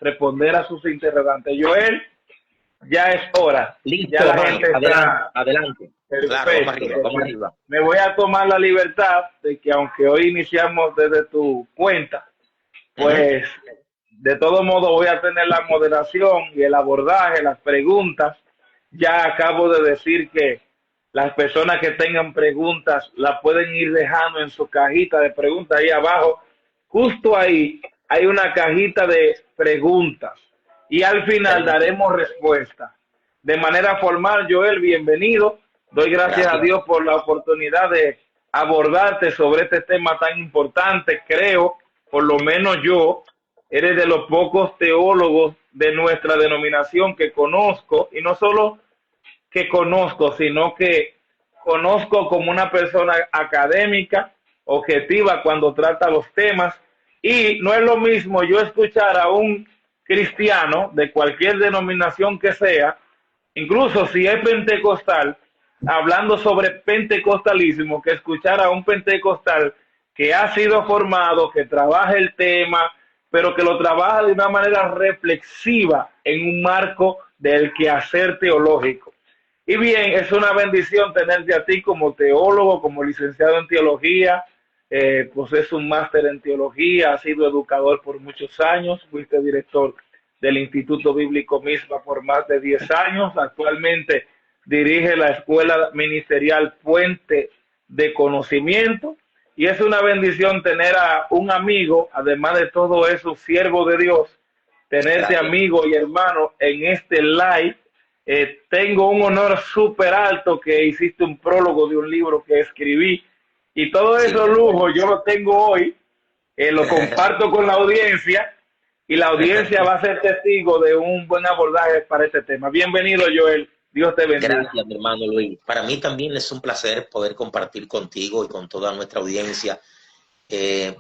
responder a sus interrogantes. Joel, ya es hora. Listo, Ya la hermano. gente Adelante, está adelante. Claro, vamos perfecto. arriba, vamos arriba. Me voy a tomar la libertad de que aunque hoy iniciamos desde tu cuenta, pues de todo modo voy a tener la moderación y el abordaje, las preguntas. Ya acabo de decir que las personas que tengan preguntas las pueden ir dejando en su cajita de preguntas ahí abajo. Justo ahí hay una cajita de preguntas y al final Excelente. daremos respuesta. De manera formal, Joel, bienvenido. Doy gracias a Gracias. Dios por la oportunidad de abordarte sobre este tema tan importante. Creo, por lo menos yo, eres de los pocos teólogos de nuestra denominación que conozco, y no solo que conozco, sino que conozco como una persona académica, objetiva cuando trata los temas, y no es lo mismo yo escuchar a un cristiano de cualquier denominación que sea, incluso si es pentecostal, hablando sobre pentecostalismo, que escuchar a un pentecostal que ha sido formado, que trabaja el tema, pero que lo trabaja de una manera reflexiva en un marco del quehacer teológico. Y bien, es una bendición tenerte a ti como teólogo, como licenciado en teología, posees un máster en teología, has sido educador por muchos años, fuiste director del Instituto Bíblico Misma por más de 10 años, actualmente dirige la Escuela Ministerial Puente de Conocimiento, y es una bendición tener a un amigo, además de todo eso, siervo de Dios, tenerte Gracias. amigo y hermano en este live. Tengo un honor súper alto que hiciste un prólogo de un libro que escribí, y todo Sí, eso lujo yo lo tengo hoy, lo comparto con la audiencia, y la audiencia va a ser testigo de un buen abordaje para este tema. Bienvenido, Joel. Dios te bendiga. Gracias, mi hermano Luis. Para mí también es un placer poder compartir contigo y con toda nuestra audiencia.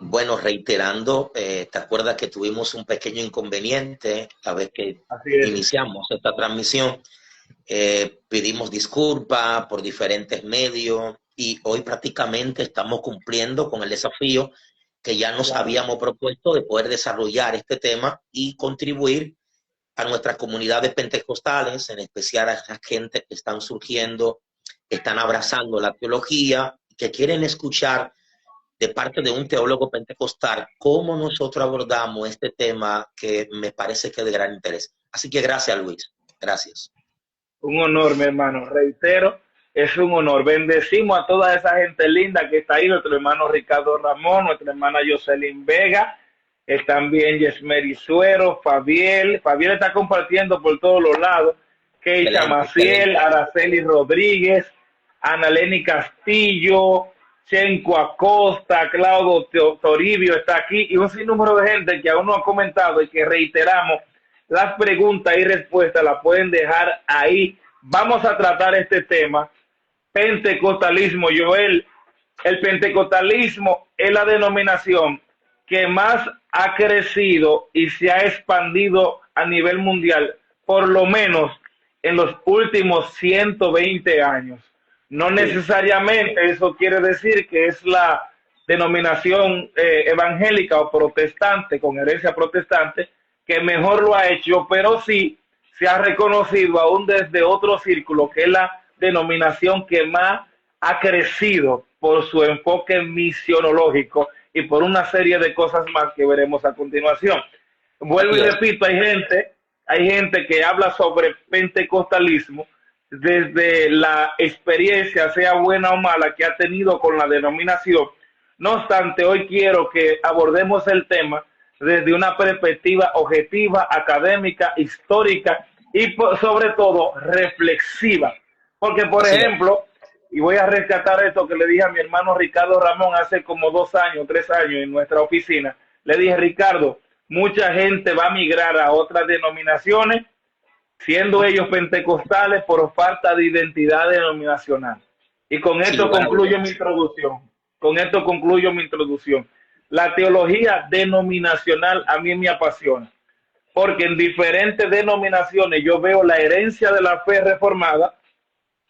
Bueno, reiterando, ¿te acuerdas que tuvimos un pequeño inconveniente la vez que Así es. iniciamos esta transmisión? Pedimos disculpas por diferentes medios y hoy prácticamente estamos cumpliendo con el desafío que ya nos habíamos propuesto de poder desarrollar este tema y contribuir a nuestras comunidades pentecostales, en especial a esa gente que están surgiendo, que están abrazando la teología, que quieren escuchar de parte de un teólogo pentecostal cómo nosotros abordamos este tema que me parece que es de gran interés. Así que gracias, Luis. Gracias. Un honor, mi hermano. Reitero, es un honor. Bendecimos a toda esa gente linda que está ahí, nuestro hermano Ricardo Ramón, nuestra hermana Jocelyn Vega, también Yesmeri Suero, Fabiel. Fabiel está compartiendo por todos los lados. Keisha Excelente, Maciel, excelente. Araceli Rodríguez, Analeni Castillo, Chenco Acosta, Claudio Toribio está aquí, y un sinnúmero de gente que aún no ha comentado y que reiteramos las preguntas y respuestas las pueden dejar ahí. Vamos a tratar este tema, pentecostalismo. Joel, el pentecostalismo es la denominación que más ha crecido y se ha expandido a nivel mundial, por lo menos en los últimos 120 años. No necesariamente eso quiere decir que es la denominación evangélica o protestante, con herencia protestante, que mejor lo ha hecho, pero sí se ha reconocido aún desde otro círculo que es la denominación que más ha crecido por su enfoque misionológico y por una serie de cosas más que veremos a continuación. Vuelvo y repito, hay gente que habla sobre pentecostalismo desde la experiencia, sea buena o mala, que ha tenido con la denominación. No obstante, hoy quiero que abordemos el tema desde una perspectiva objetiva, académica, histórica y sobre todo reflexiva. Porque, por Así es. ejemplo, y voy a rescatar esto que le dije a mi hermano Ricardo Ramón hace como 2 años, 3 años en nuestra oficina, le dije: Ricardo, mucha gente va a migrar a otras denominaciones, siendo ellos pentecostales, por falta de identidad denominacional. Y con Sin esto lugar a concluyo mi dudas. introducción. Con esto concluyo mi introducción. La teología denominacional a mí me apasiona, porque en diferentes denominaciones yo veo la herencia de la fe reformada,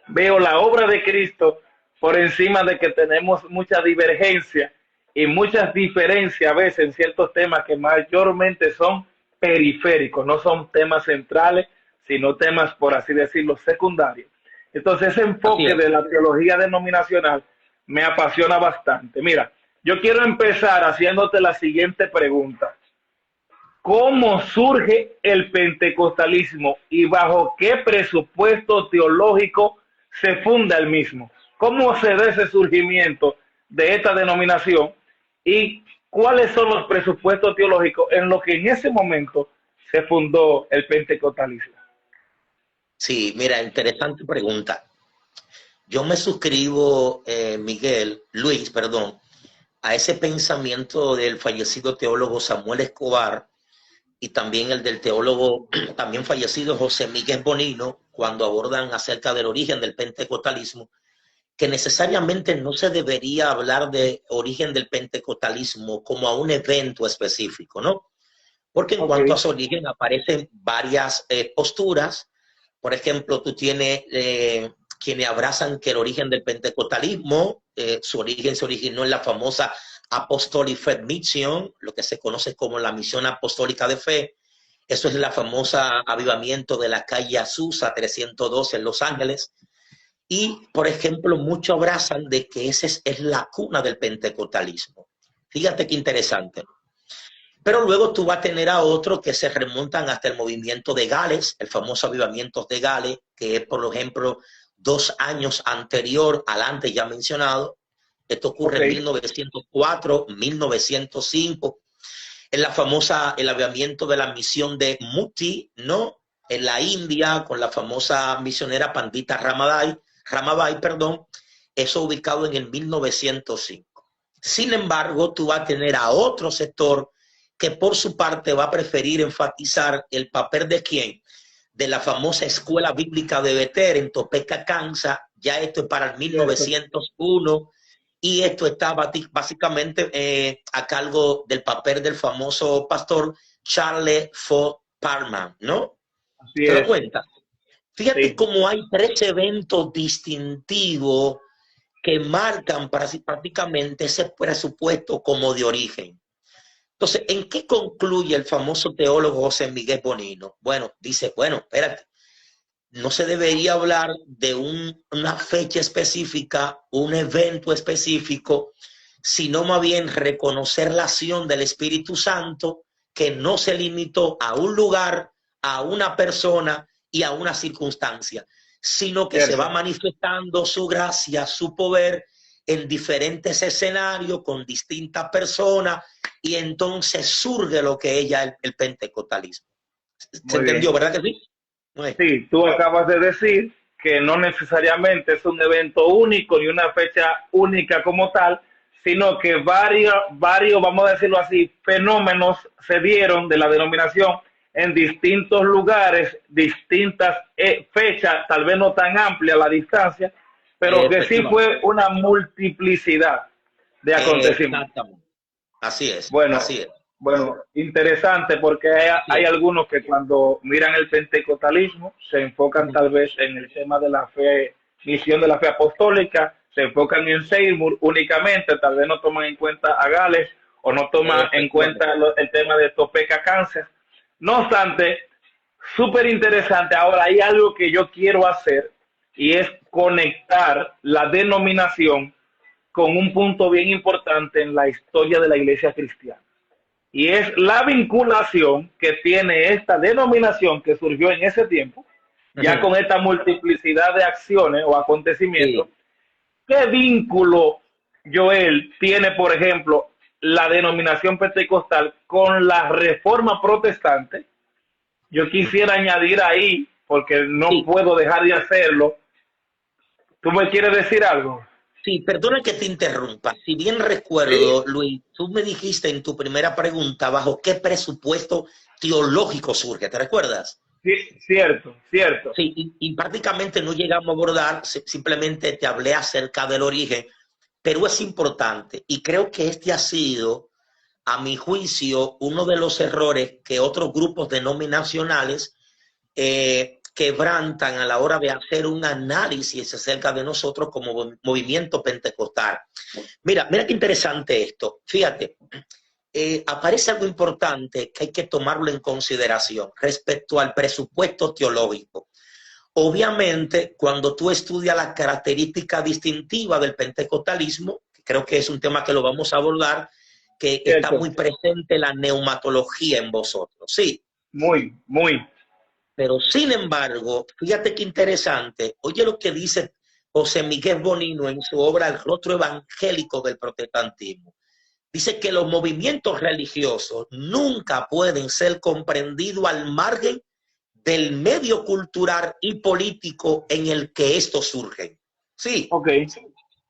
veo la obra de Cristo por encima de que tenemos mucha divergencia y muchas diferencias a veces en ciertos temas que mayormente son periféricos, no son temas centrales, sino temas, por así decirlo, secundarios. Entonces, ese Así enfoque es. de la teología denominacional me apasiona bastante. Mira, yo quiero empezar haciéndote la siguiente pregunta. ¿Cómo surge el pentecostalismo y bajo qué presupuesto teológico se funda el mismo? ¿Cómo se da ese surgimiento de esta denominación y cuáles son los presupuestos teológicos en los que en ese momento se fundó el pentecostalismo? Sí, mira, interesante pregunta. Yo me suscribo, Luis, perdón, a ese pensamiento del fallecido teólogo Samuel Escobar y también el del teólogo también fallecido José Miguel Bonino, cuando abordan acerca del origen del pentecostalismo, que necesariamente no se debería hablar de origen del pentecostalismo como a un evento específico, ¿no? Porque en Ok, cuanto a su origen aparecen varias posturas. Por ejemplo, tú tienes quienes abrazan que el origen del pentecostalismo, su origen se originó en la famosa Apostolic Faith Mission, lo que se conoce como la misión apostólica de fe. Eso es la famosa avivamiento de la calle Azusa 312 en Los Ángeles. Y, por ejemplo, muchos abrazan de que esa es la cuna del pentecostalismo. Fíjate qué interesante. Pero luego tú vas a tener a otros que se remontan hasta el movimiento de Gales, el famoso avivamiento de Gales, que es, por ejemplo, 2 años anterior al antes ya mencionado. Esto ocurre ok, en 1904, 1905, en el avivamiento de la misión de Muti, ¿no? En la India, con la famosa misionera Pandita Ramabai, perdón, eso ubicado en el 1905. Sin embargo, tú vas a tener a otro sector que por su parte va a preferir enfatizar el papel de quién, de la famosa escuela bíblica de Betel en Topeka, Kansas. Ya esto es para el cierto. 1901 y esto está básicamente a cargo del papel del famoso pastor Charles Ford Parman, ¿no? Así ¿Te das es, cuenta? Fíjate sí, cómo hay 3 eventos distintivos que marcan prácticamente ese presupuesto como de origen. Entonces, ¿en qué concluye el famoso teólogo José Miguel Bonino? Bueno, dice, bueno, espérate, no se debería hablar de una fecha específica, un evento específico, sino más bien reconocer la acción del Espíritu Santo que no se limitó a un lugar, a una persona y a una circunstancia, sino que se va cierto. manifestando su gracia, su poder en diferentes escenarios con distintas personas y entonces surge lo que ella el pentecostalismo. ¿Se Muy entendió, bien. verdad que sí? Muy bien. Sí, tú acabas de decir que no necesariamente es un evento único ni una fecha única como tal, sino que vamos a decirlo así, fenómenos se dieron de la denominación en distintos lugares, distintas fechas, tal vez no tan amplia la distancia, pero que sí Efectivamente. fue una multiplicidad de acontecimientos. Exactamente. Así es, Bueno, así es. bueno, interesante porque Así hay es. algunos que cuando miran el pentecostalismo se enfocan Ujú. tal vez en el tema de la fe, misión de la fe apostólica, se enfocan en Seymour únicamente, tal vez no toman en cuenta a Gales o no toman en Efectivamente. cuenta el tema de Topeka, Kansas. No obstante, súper interesante. Ahora hay algo que yo quiero hacer y es conectar la denominación con un punto bien importante en la historia de la iglesia cristiana. Y es la vinculación que tiene esta denominación que surgió en ese tiempo, ya Ujú. con esta multiplicidad de acciones o acontecimientos. Sí. ¿Qué vínculo, Joel, tiene, por ejemplo, la denominación pentecostal con la reforma protestante? Yo Ujú. quisiera añadir ahí, porque no Sí, puedo dejar de hacerlo. ¿Tú me quieres decir algo? sí, perdona que te interrumpa. Si bien Sí, recuerdo, Luis, tú me dijiste en tu primera pregunta bajo qué presupuesto teológico surge, ¿te recuerdas? sí, cierto, cierto. Sí, y prácticamente no llegamos a abordar, simplemente te hablé acerca del origen, pero es importante y creo que este ha sido, a mi juicio, uno de los errores que otros grupos denominacionales quebrantan a la hora de hacer un análisis acerca de nosotros como movimiento pentecostal. Mira qué interesante esto. Fíjate, aparece algo importante que hay que tomarlo en consideración respecto al presupuesto teológico. Obviamente, cuando tú estudias la característica distintiva del pentecostalismo, creo que es un tema que lo vamos a abordar, que Cierto. está muy presente la neumatología en vosotros, sí. Muy, muy. Pero sin embargo, fíjate qué interesante, oye lo que dice José Miguel Bonino en su obra El rostro evangélico del protestantismo. Dice que los movimientos religiosos nunca pueden ser comprendidos al margen del medio cultural y político en el que estos surgen. Sí. Ok.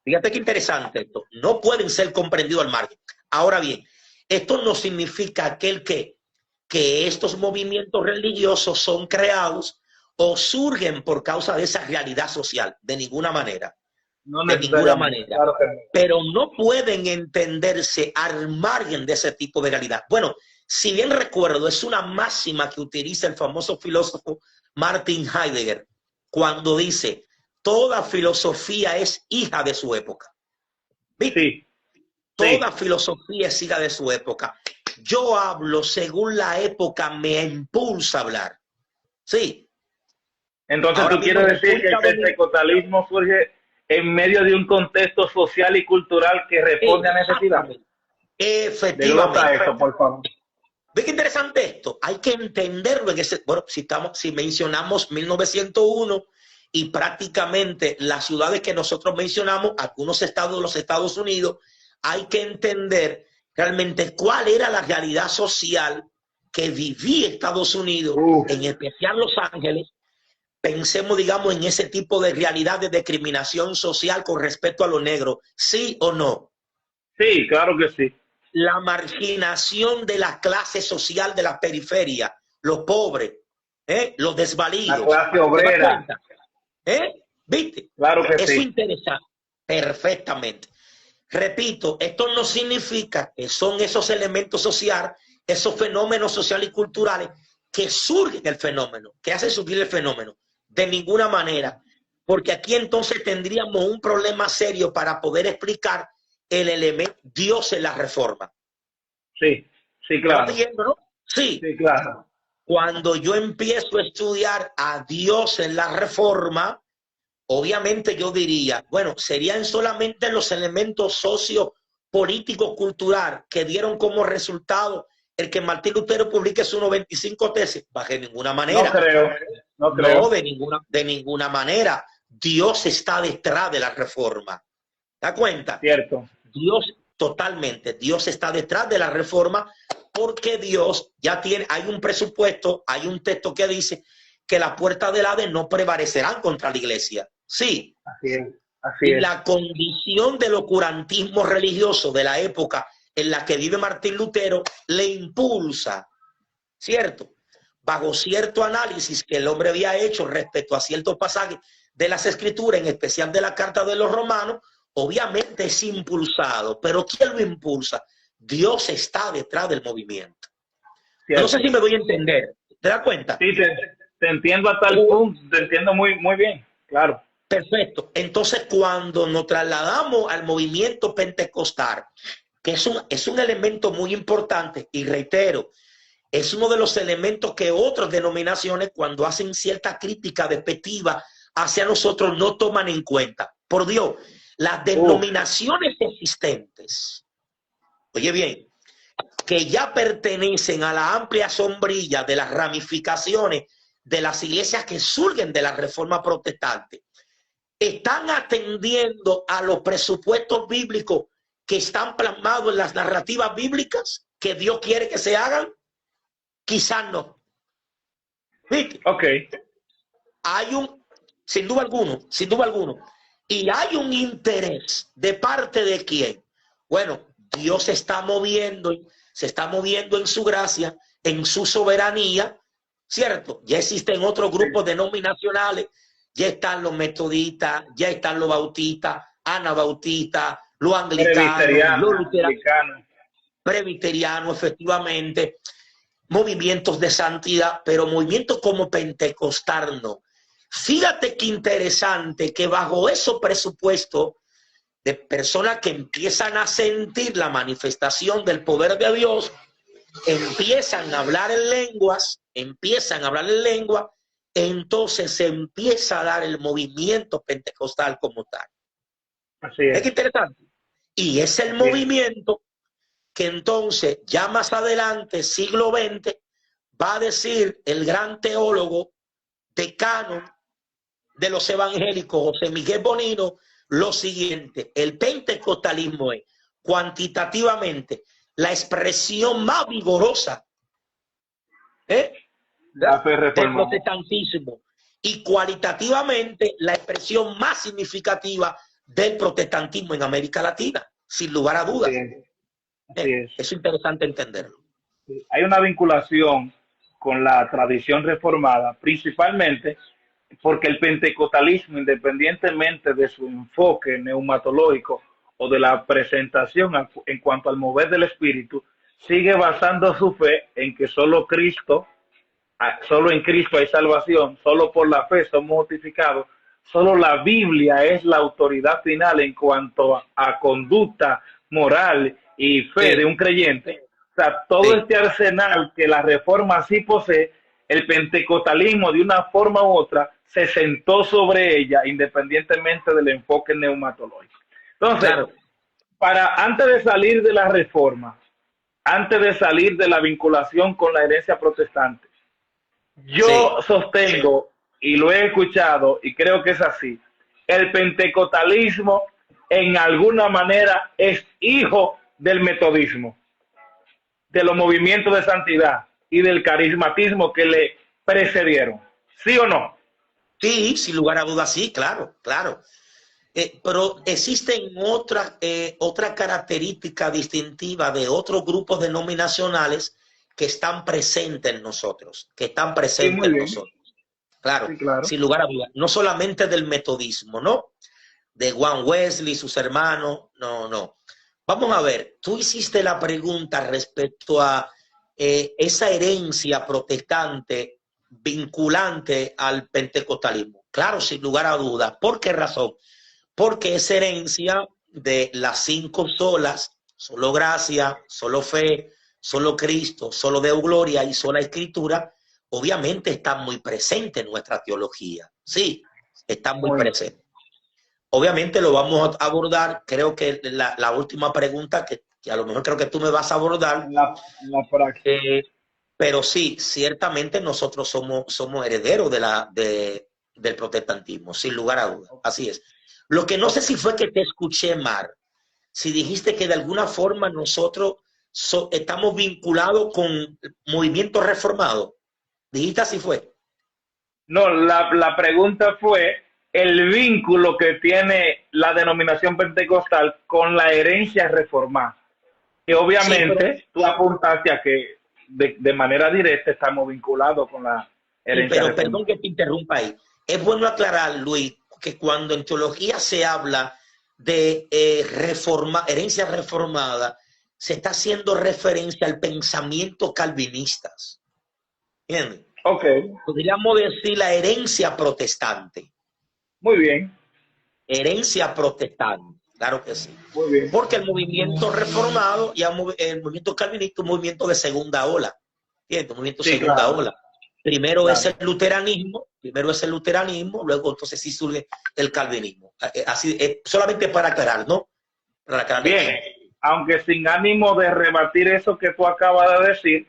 Fíjate qué interesante esto. No pueden ser comprendidos al margen. Ahora bien, esto no significa que estos movimientos religiosos son creados o surgen por causa de esa realidad social. De ninguna manera. No De ninguna necesariamente. manera. Claro que no. Pero no pueden entenderse al margen de ese tipo de realidad. Bueno, si bien recuerdo, es una máxima que utiliza el famoso filósofo Martin Heidegger cuando dice, toda filosofía es hija de su época. ¿Viste? Sí. Toda Sí. filosofía es hija de su época. Yo hablo según la época me impulsa a hablar. Sí. Entonces Ahora tú mismo quieres decir que el pentecostalismo surge en medio de un contexto social y cultural que responde a necesidad. Desglosa Efectivamente. eso, por favor. ¿Ve qué interesante esto? Hay que entenderlo en ese. Bueno, si mencionamos 1901 y prácticamente las ciudades que nosotros mencionamos, algunos estados de los Estados Unidos, hay que entender realmente cuál era la realidad social que vivía Estados Unidos, en especial Los Ángeles. Pensemos, digamos, en ese tipo de realidad de discriminación social con respecto a los negros, ¿sí o no? Sí, claro que sí. La marginación de la clase social de la periferia, los pobres, los desvalidos. La clase ¿Te das obrera. cuenta? ¿Viste? Claro que Eso sí. interesa perfectamente. Repito, esto no significa que son esos elementos sociales, esos fenómenos sociales y culturales que surgen el fenómeno, que hacen surgir el fenómeno. De ninguna manera. Porque aquí entonces tendríamos un problema serio para poder explicar el elemento Dios en la reforma. Sí, sí, ¿Me vas claro. siguiendo, no? Sí. Sí, claro. Cuando yo empiezo a estudiar a Dios en la reforma, obviamente yo diría, bueno, serían solamente los elementos sociopolíticos cultural que dieron como resultado el que Martín Lutero publique sus 95 tesis. De ninguna manera. No creo. No creo. No, de ninguna manera. Dios está detrás de la reforma. ¿Te das cuenta? Cierto. Dios, totalmente, Dios está detrás de la reforma porque Dios ya tiene, hay un presupuesto, hay un texto que dice que las puertas del Hades no prevalecerán contra la iglesia. Sí. Así es. Así Y es. la condición del oscurantismo religioso de la época en la que vive Martín Lutero le impulsa, ¿cierto? Bajo cierto análisis que el hombre había hecho respecto a ciertos pasajes de las Escrituras, en especial de la Carta de los Romanos, obviamente es impulsado. ¿Pero quién lo impulsa? Dios está detrás del movimiento. Cierto. No sé si me doy a entender. ¿Te das cuenta? Sí, te entiendo hasta el punto. Te entiendo muy, muy bien. Claro. Perfecto. Entonces, cuando nos trasladamos al movimiento pentecostal, que es un elemento muy importante, y reitero, es uno de los elementos que otras denominaciones, cuando hacen cierta crítica despectiva hacia nosotros, no toman en cuenta. Por Dios, las denominaciones existentes, oye bien, que ya pertenecen a la amplia sombrilla de las ramificaciones de las iglesias que surgen de la Reforma Protestante, están atendiendo a los presupuestos bíblicos que están plasmados en las narrativas bíblicas que Dios quiere que se hagan. Quizás no. ¿Viste? Ok. Hay sin duda alguno, y hay un interés de parte de quién. Bueno, Dios se está moviendo en su gracia, en su soberanía, ¿cierto? Ya existen otros grupos denominacionales, ya están los metodistas, ya están los bautistas, anabautistas, los anglicanos, los luteranos, presbiterianos, efectivamente, movimientos de santidad, pero movimientos como pentecostal no. Fíjate qué interesante que bajo esos presupuestos de personas que empiezan a sentir la manifestación del poder de Dios, empiezan a hablar en lenguas, entonces se empieza a dar el movimiento pentecostal como tal. Así es. Es interesante. Y es el movimiento que entonces, ya más adelante, siglo XX, va a decir el gran teólogo decano de los evangélicos, José Miguel Bonino, lo siguiente: el pentecostalismo es cuantitativamente la expresión más vigorosa La fe del reformada. protestantismo y cualitativamente la expresión más significativa del protestantismo en América Latina, sin lugar a dudas. Así es. Es interesante entenderlo. Hay una vinculación con la tradición reformada, principalmente porque el pentecostalismo, independientemente de su enfoque neumatológico o de la presentación en cuanto al mover del espíritu, sigue basando su fe en que solo en Cristo hay salvación, solo por la fe somos justificados, solo la Biblia es la autoridad final en cuanto a conducta moral y fe de un creyente. O sea, todo este arsenal que la reforma sí posee, el pentecostalismo de una forma u otra se sentó sobre ella independientemente del enfoque neumatológico. Entonces, antes de salir de la reforma, antes de salir de la vinculación con la herencia protestante, yo sostengo, y lo he escuchado y creo que es así, el pentecostalismo en alguna manera es hijo del metodismo, de los movimientos de santidad y del carismatismo que le precedieron. ¿Sí o no? Sí, sin lugar a dudas, sí, claro, claro. Pero existen otra característica distintiva de otros grupos denominacionales que están presentes en nosotros, Claro, sí, claro. sin lugar a dudas. No solamente del metodismo, ¿no? De Juan Wesley, sus hermanos, no. Vamos a ver, tú hiciste la pregunta respecto a esa herencia protestante vinculante al pentecostalismo. Claro, sin lugar a dudas. ¿Por qué razón? Porque esa herencia de las 5 solas, solo gracia, solo fe, solo Cristo, solo Deo gloria y sola escritura, obviamente está muy presente en nuestra teología. Sí, está muy presente. Obviamente lo vamos a abordar, creo que la última pregunta, que a lo mejor creo que tú me vas a abordar, pero sí, ciertamente nosotros somos herederos del protestantismo, sin lugar a dudas, así es. Lo que no sé si fue que te escuché mal, si dijiste que de alguna forma nosotros estamos vinculados con movimientos reformados, ¿dijiste así fue? No, la pregunta fue el vínculo que tiene la denominación pentecostal con la herencia reformada. Que obviamente sí, tú apuntaste a que de manera directa estamos vinculados con la herencia reformada. Pero perdón que te interrumpa ahí. Es bueno aclarar, Luis, que cuando en teología se habla de herencia reformada, se está haciendo referencia al pensamiento calvinista. ¿Entiendes? Ok. Podríamos decir la herencia protestante. Muy bien. Herencia protestante, claro que sí. Muy bien. Porque el movimiento reformado y el movimiento calvinista es un movimiento de segunda ola. ¿Entiendes? Un movimiento de segunda ola. Primero es el luteranismo, luego entonces sí surge el calvinismo. Así, solamente para aclarar, ¿no? Para aclarar. Bien, aunque sin ánimo de rebatir eso que tú acabas de decir,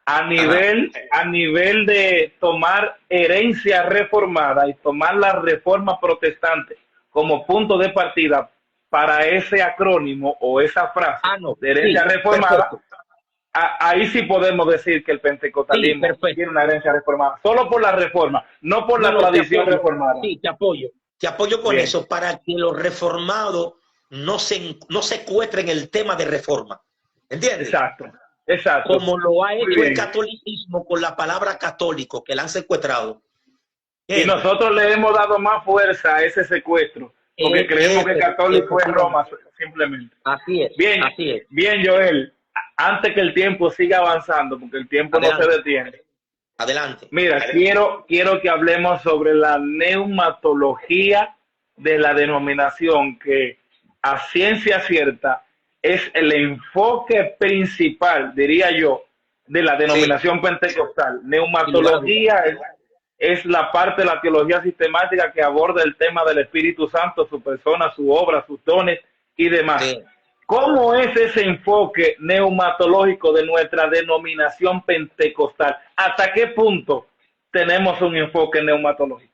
a nivel de tomar herencia reformada y tomar la reforma protestante como punto de partida para ese acrónimo o esa frase de herencia reformada, ahí sí podemos decir que el pentecostalismo tiene una herencia reformada, solo por la reforma, no por la tradición reformada. Sí, te apoyo con eso, para que los reformados no se secuestren el tema de reforma, ¿entiendes? Exacto. Como lo ha hecho el catolicismo con la palabra católico, que la han secuestrado. Y nosotros le hemos dado más fuerza a ese secuestro, porque creemos que católico es Roma, simplemente. Así es. Bien, Joel, antes que el tiempo siga avanzando, porque el tiempo no se detiene. Adelante. Mira, quiero que hablemos sobre la neumatología de la denominación, que a ciencia cierta es el enfoque principal, diría yo, de la Sí, denominación pentecostal. sin lugar a dudas. Neumatología es la parte de la teología sistemática que aborda el tema del Espíritu Santo, su persona, su obra, sus dones y demás. Sí. ¿Cómo es ese enfoque neumatológico de nuestra denominación pentecostal? ¿Hasta qué punto tenemos un enfoque neumatológico?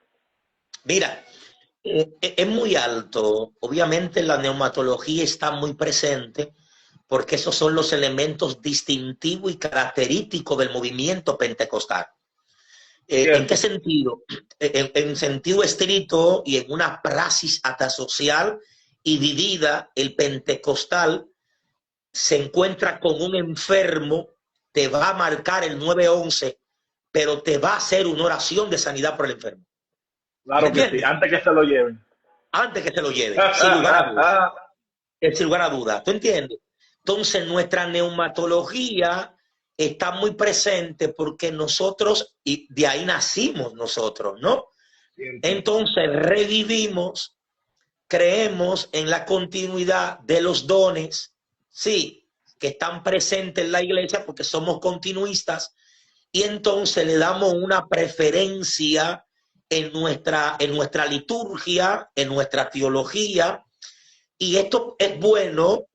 Mira, es muy alto. Obviamente la neumatología está muy presente porque esos son los elementos distintivos y característicos del movimiento pentecostal. ¿En qué Cierto. sentido? En sentido estricto y en una praxis hasta social y vivida, el pentecostal se encuentra con un enfermo, te va a marcar el 911, pero te va a hacer una oración de sanidad por el enfermo. ¿Me Claro que sí, entiendes? antes que se lo lleven. Antes que se lo lleven, sin lugar a dudas. Sin lugar a dudas. ¿Tú entiendes? Entonces, nuestra neumatología está muy presente porque nosotros, y de ahí nacimos nosotros, ¿no? Cierto. Entonces, revivimos, creemos en la continuidad de los dones, sí, que están presentes en la iglesia porque somos continuistas, y entonces le damos una preferencia en nuestra liturgia, en nuestra teología, y esto es bueno,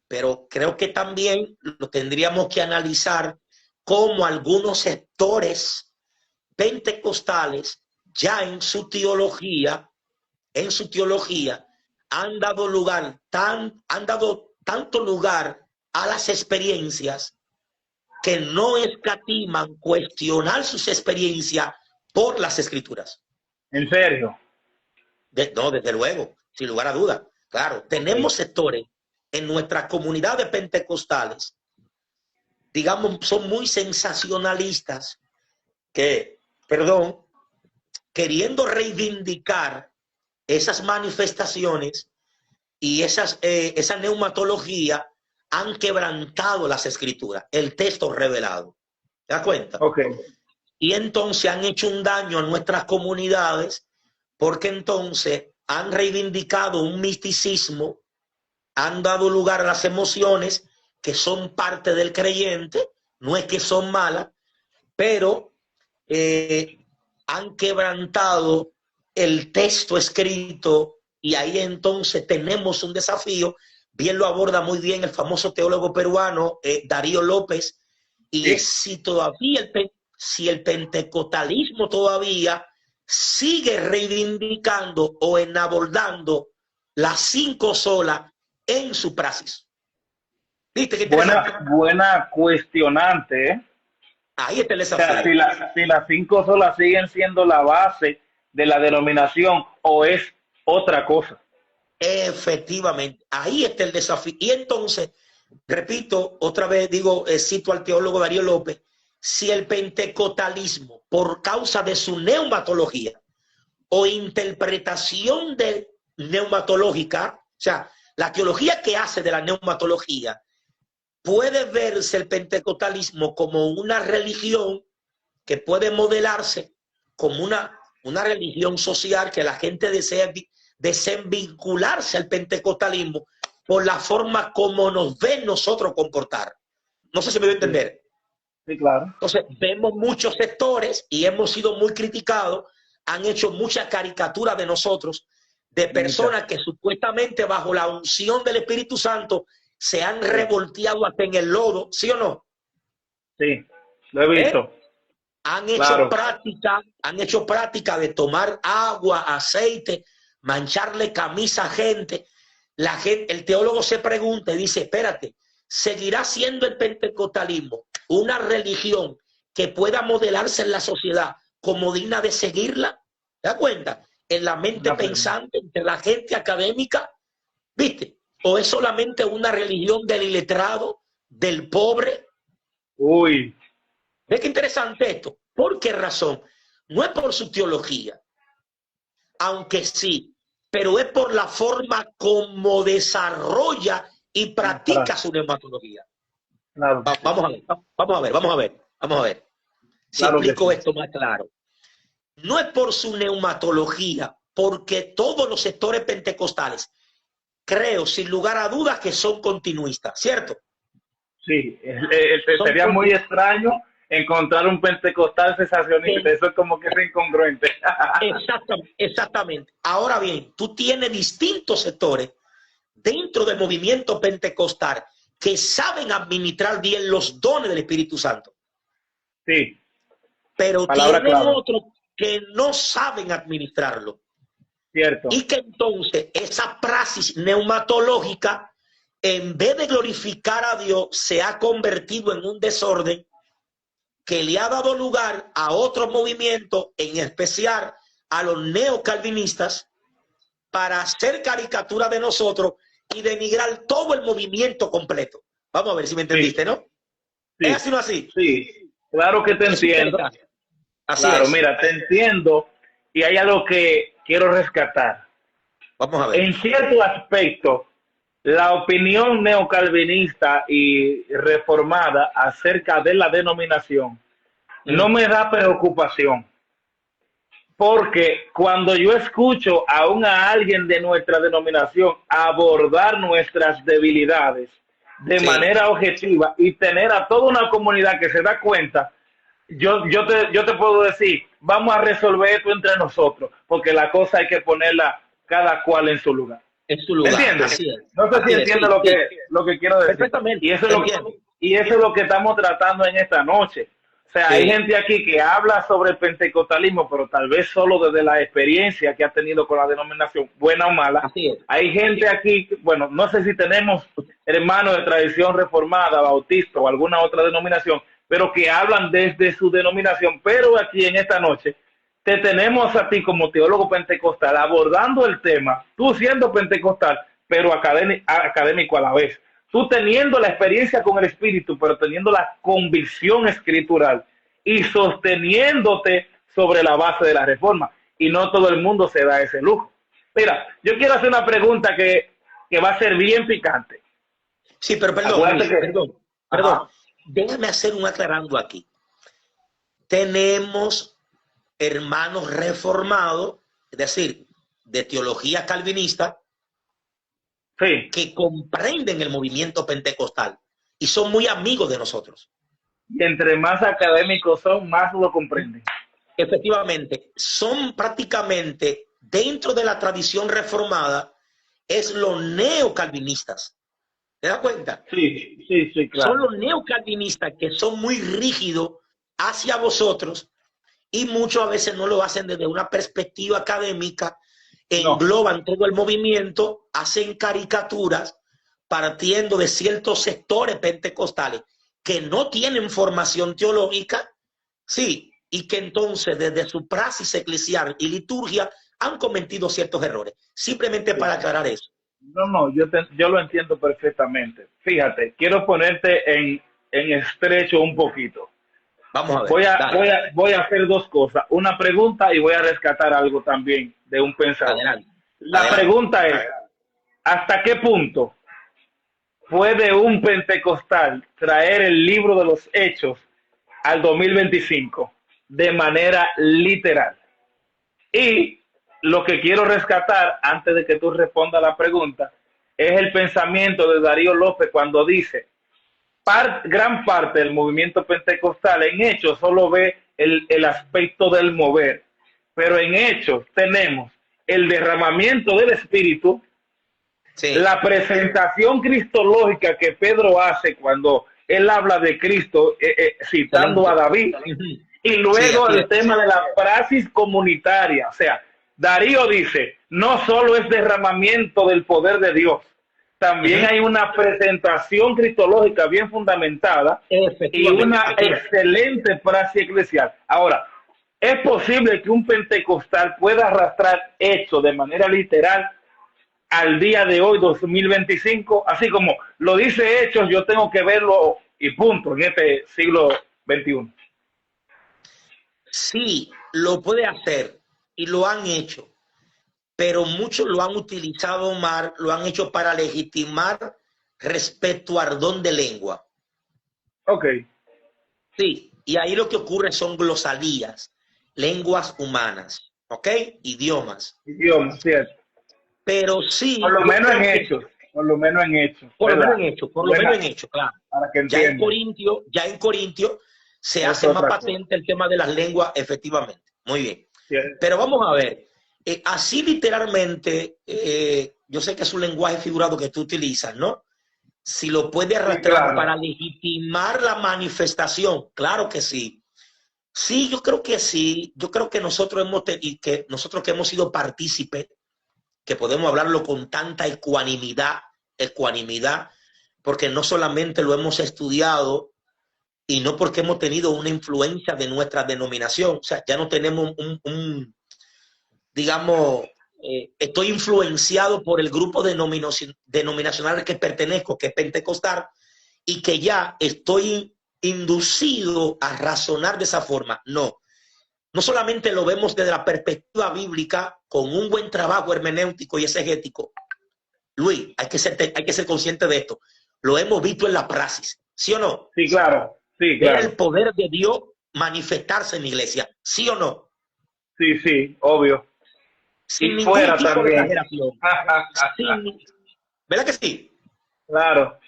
pero creo que también lo tendríamos que analizar como algunos sectores pentecostales ya en su teología, han dado tanto lugar a las experiencias que no escatiman cuestionar sus experiencias por las escrituras. En serio. No, desde luego, sin lugar a duda. Claro, Ok. tenemos sectores en nuestras comunidades pentecostales, digamos, son muy sensacionalistas que, perdón, queriendo reivindicar esas manifestaciones y esa neumatología han quebrantado las escrituras, el texto revelado. ¿Te das cuenta? Ok. Y entonces han hecho un daño a nuestras comunidades porque entonces han reivindicado un misticismo, han dado lugar a las emociones que son parte del creyente, no es que son malas, pero eh, han quebrantado el texto escrito y ahí entonces tenemos un desafío. Bien lo aborda muy bien el famoso teólogo peruano Darío López, y es Sí. si el pentecostalismo todavía sigue reivindicando o en abordando las cinco solas en su praxis. ¿Viste qué interesante? Buena cuestionante, ¿eh? Ahí está el O sea, desafío. si las cinco solas siguen siendo la base de la denominación o es otra cosa. Efectivamente, ahí está el desafío. Y entonces, repito, otra vez digo, cito al teólogo Darío López, si el pentecostalismo, por causa de su neumatología o interpretación de neumatológica, o sea, la teología que hace de la neumatología, puede verse el pentecostalismo como una religión que puede modelarse como una religión social que la gente desea vincularse al pentecostalismo por la forma como nos ven nosotros comportar. No sé si me voy a Sí, entender. sí, claro. Entonces, vemos muchos sectores y hemos sido muy criticados, han hecho mucha caricatura de nosotros, de Muchas. personas que supuestamente bajo la unción del Espíritu Santo se han Sí, revolteado hasta en el lodo, ¿sí o no? sí, lo he ¿Eh? visto. Claro. Han hecho práctica de tomar agua, aceite, mancharle camisa a gente. La gente, el teólogo se pregunta y dice, espérate, ¿seguirá siendo el pentecostalismo una religión que pueda modelarse en la sociedad como digna de seguirla? ¿Te das cuenta? En la mente Una pregunta. pensante, entre la gente académica, ¿viste? ¿O es solamente una religión del iletrado, del pobre? Uy, ¿Ves qué interesante esto? ¿Por qué razón? No es por su teología, aunque sí, pero es por la forma como desarrolla y la practica frase. su neumatología. Claro que sí. Vamos a ver, vamos a ver, vamos a ver, vamos a ver. Si Claro que explico sí. esto más claro. No es por su neumatología, porque todos los sectores pentecostales creo sin lugar a dudas que son continuistas, ¿cierto? Sí, sería muy extraño encontrar un pentecostal cesacionista. Eso es como que es incongruente. Exactamente. Ahora bien, tú tienes distintos sectores dentro del movimiento pentecostal que saben administrar bien los dones del Espíritu Santo. Sí. Pero tienen otros que no saben administrarlo. Cierto. Y que entonces esa praxis neumatológica, en vez de glorificar a Dios, se ha convertido en un desorden que le ha dado lugar a otros movimientos, en especial a los neocalvinistas, para hacer caricatura de nosotros y denigrar todo el movimiento completo. Vamos a ver si me entendiste, sí. ¿No? Sí. ¿Es así o no así? Sí, claro que te entiendo. Así claro, es. Mira, te entiendo y hay algo que quiero rescatar. Vamos a ver. En cierto aspecto, la opinión neocalvinista y reformada acerca de la denominación no me da preocupación. Porque cuando yo escucho aún a alguien de nuestra denominación abordar nuestras debilidades de manera objetiva y tener a toda una comunidad que se da cuenta, yo te puedo decir, vamos a resolver esto entre nosotros, porque la cosa hay que ponerla cada cual en su lugar. En su lugar. ¿Entiendes? No sé si entiendes lo que quiero decir. Perfectamente. Y eso es lo que estamos tratando en esta noche. O sea, hay gente aquí que habla sobre el pentecostalismo, pero tal vez solo desde la experiencia que ha tenido con la denominación, buena o mala. Hay gente aquí, bueno, no sé si tenemos hermanos de tradición reformada, bautista o alguna otra denominación, pero que hablan desde su denominación. Pero aquí en esta noche te tenemos a ti como teólogo pentecostal abordando el tema, tú siendo pentecostal, pero académico a la vez. Tú teniendo la experiencia con el Espíritu, pero teniendo la convicción escritural y sosteniéndote sobre la base de la reforma. Y no todo el mundo se da ese lujo. Mira, yo quiero hacer una pregunta que va a ser bien picante. Sí, pero perdón. Déjame hacer un aclarando aquí. Tenemos hermanos reformados, es decir, de teología calvinista, que comprenden el movimiento pentecostal y son muy amigos de nosotros. Y entre más académicos son, más lo comprenden. Efectivamente, son prácticamente dentro de la tradición reformada, es los neocalvinistas. ¿Te das cuenta? Sí, claro. Son los neocalvinistas que son muy rígidos hacia vosotros y muchas veces no lo hacen desde una perspectiva académica, engloban todo el movimiento, hacen caricaturas partiendo de ciertos sectores pentecostales que no tienen formación teológica, sí, y que entonces desde su praxis eclesial y liturgia han cometido ciertos errores. Simplemente para aclarar eso. No, yo lo entiendo perfectamente. Fíjate, quiero ponerte en estrecho un poquito. Vamos a ver. Voy a hacer dos cosas. Una pregunta y voy a rescatar algo también de un pensador. La pregunta es, ¿hasta qué punto puede un pentecostal traer el libro de los Hechos al 2025 de manera literal? Y lo que quiero rescatar, antes de que tú respondas la pregunta, es el pensamiento de Darío López cuando dice, gran parte del movimiento pentecostal en Hechos solo ve el aspecto del mover, pero en Hechos tenemos el derramamiento del Espíritu, la presentación cristológica que Pedro hace cuando él habla de Cristo, citando a David, y luego el tema de la praxis comunitaria. O sea, Darío dice, no solo es derramamiento del poder de Dios, también hay una presentación cristológica bien fundamentada y una excelente praxis eclesial. Ahora, ¿es posible que un pentecostal pueda arrastrar Hechos de manera literal al día de hoy, 2025? Así como lo dice Hechos, yo tengo que verlo y punto, en este siglo XXI. Sí, lo puede hacer y lo han hecho, pero muchos lo han utilizado mal, lo han hecho para legitimar respecto al don de lengua. Ok. Sí, y ahí lo que ocurre son glosalías, lenguas humanas, ¿ok? Idiomas. Idiomas, cierto. pero sí, Por lo yo menos en creo que hechos, por lo menos en hechos, por lo menos ¿verdad? en hecho, por lo menos Buena, en hecho, claro. para que Ya en entiendan. Corintio, ya en Corintio se Es hace más otra cosa. patente el tema de las lenguas, efectivamente. Muy bien. Sí, Pero vamos a ver, así literalmente, yo sé que es un lenguaje figurado que tú utilizas, ¿no? Si lo puede sí, arrastrar claro. para legitimar la manifestación, claro que sí. Sí, yo creo que sí. Yo creo que nosotros que nosotros que hemos sido partícipes, que podemos hablarlo con tanta ecuanimidad, porque no solamente lo hemos estudiado y no porque hemos tenido una influencia de nuestra denominación, o sea, ya no tenemos digamos, estoy influenciado por el grupo denominacional al que pertenezco, que es Pentecostal, y que ya estoy inducido a razonar de esa forma. No, no solamente lo vemos desde la perspectiva bíblica, con un buen trabajo hermenéutico y exegético. Luis, hay que ser consciente de esto. Lo hemos visto en la praxis, ¿sí o no? Sí, claro. Sí, Ver el claro. poder de Dios manifestarse en la iglesia, ¿sí o no? Sí, sí, obvio. Y Sin ningún fuera tipo de también. exageración. Sin, ¿verdad que sí? Claro.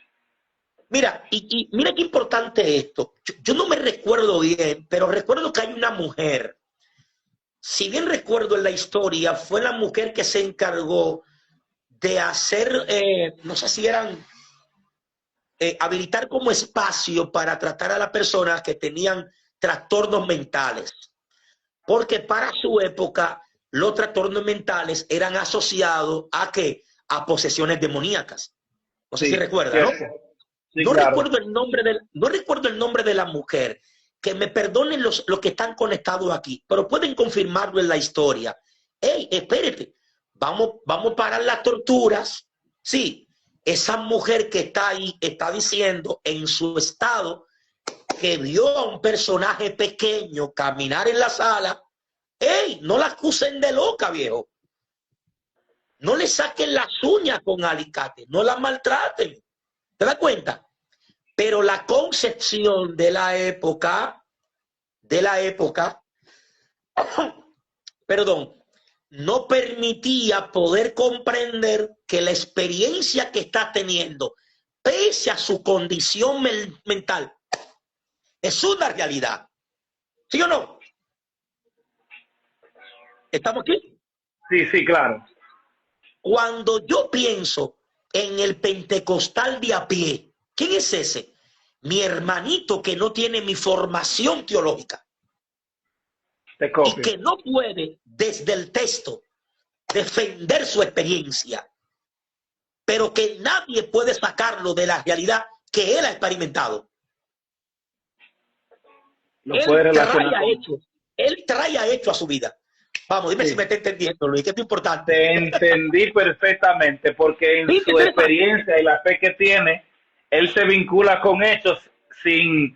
Mira, y mira qué importante esto. Yo no me recuerdo bien, pero recuerdo que hay una mujer, si bien recuerdo en la historia, fue la mujer que se encargó de hacer, no sé si eran, habilitar como espacio para tratar a las personas que tenían trastornos mentales. Porque para su época los trastornos mentales eran asociados a qué? A posesiones demoníacas. No sé si Sí, recuerda, ¿no? cierto. Sí, claro. No recuerdo el nombre de la mujer, que me perdonen los que están conectados aquí, pero pueden confirmarlo en la historia. Hey, espérate, vamos a parar las torturas. Sí, esa mujer que está ahí está diciendo en su estado que vio a un personaje pequeño caminar en la sala. Hey, no la acusen de loca, viejo. No le saquen las uñas con alicate, no la maltraten. ¿Te das cuenta? Pero la concepción de la época, perdón, no permitía poder comprender que la experiencia que está teniendo, pese a su condición mental, es una realidad. ¿Sí o no? ¿Estamos aquí? Sí, sí, claro. Cuando yo pienso en el pentecostal de a pie, ¿quién es ese? Mi hermanito que no tiene mi formación teológica Te y copio. que no puede desde el texto defender su experiencia, pero que nadie puede sacarlo de la realidad que él ha experimentado. Lo puede Él trae relacionar a con... hechos, él trae a hecho a su vida. Vamos, dime si me Sí. está entendiendo, Luis, que es importante. Te entendí perfectamente porque en ¿Sí? su Interesante. experiencia y la fe que tiene, él se vincula con hechos sin,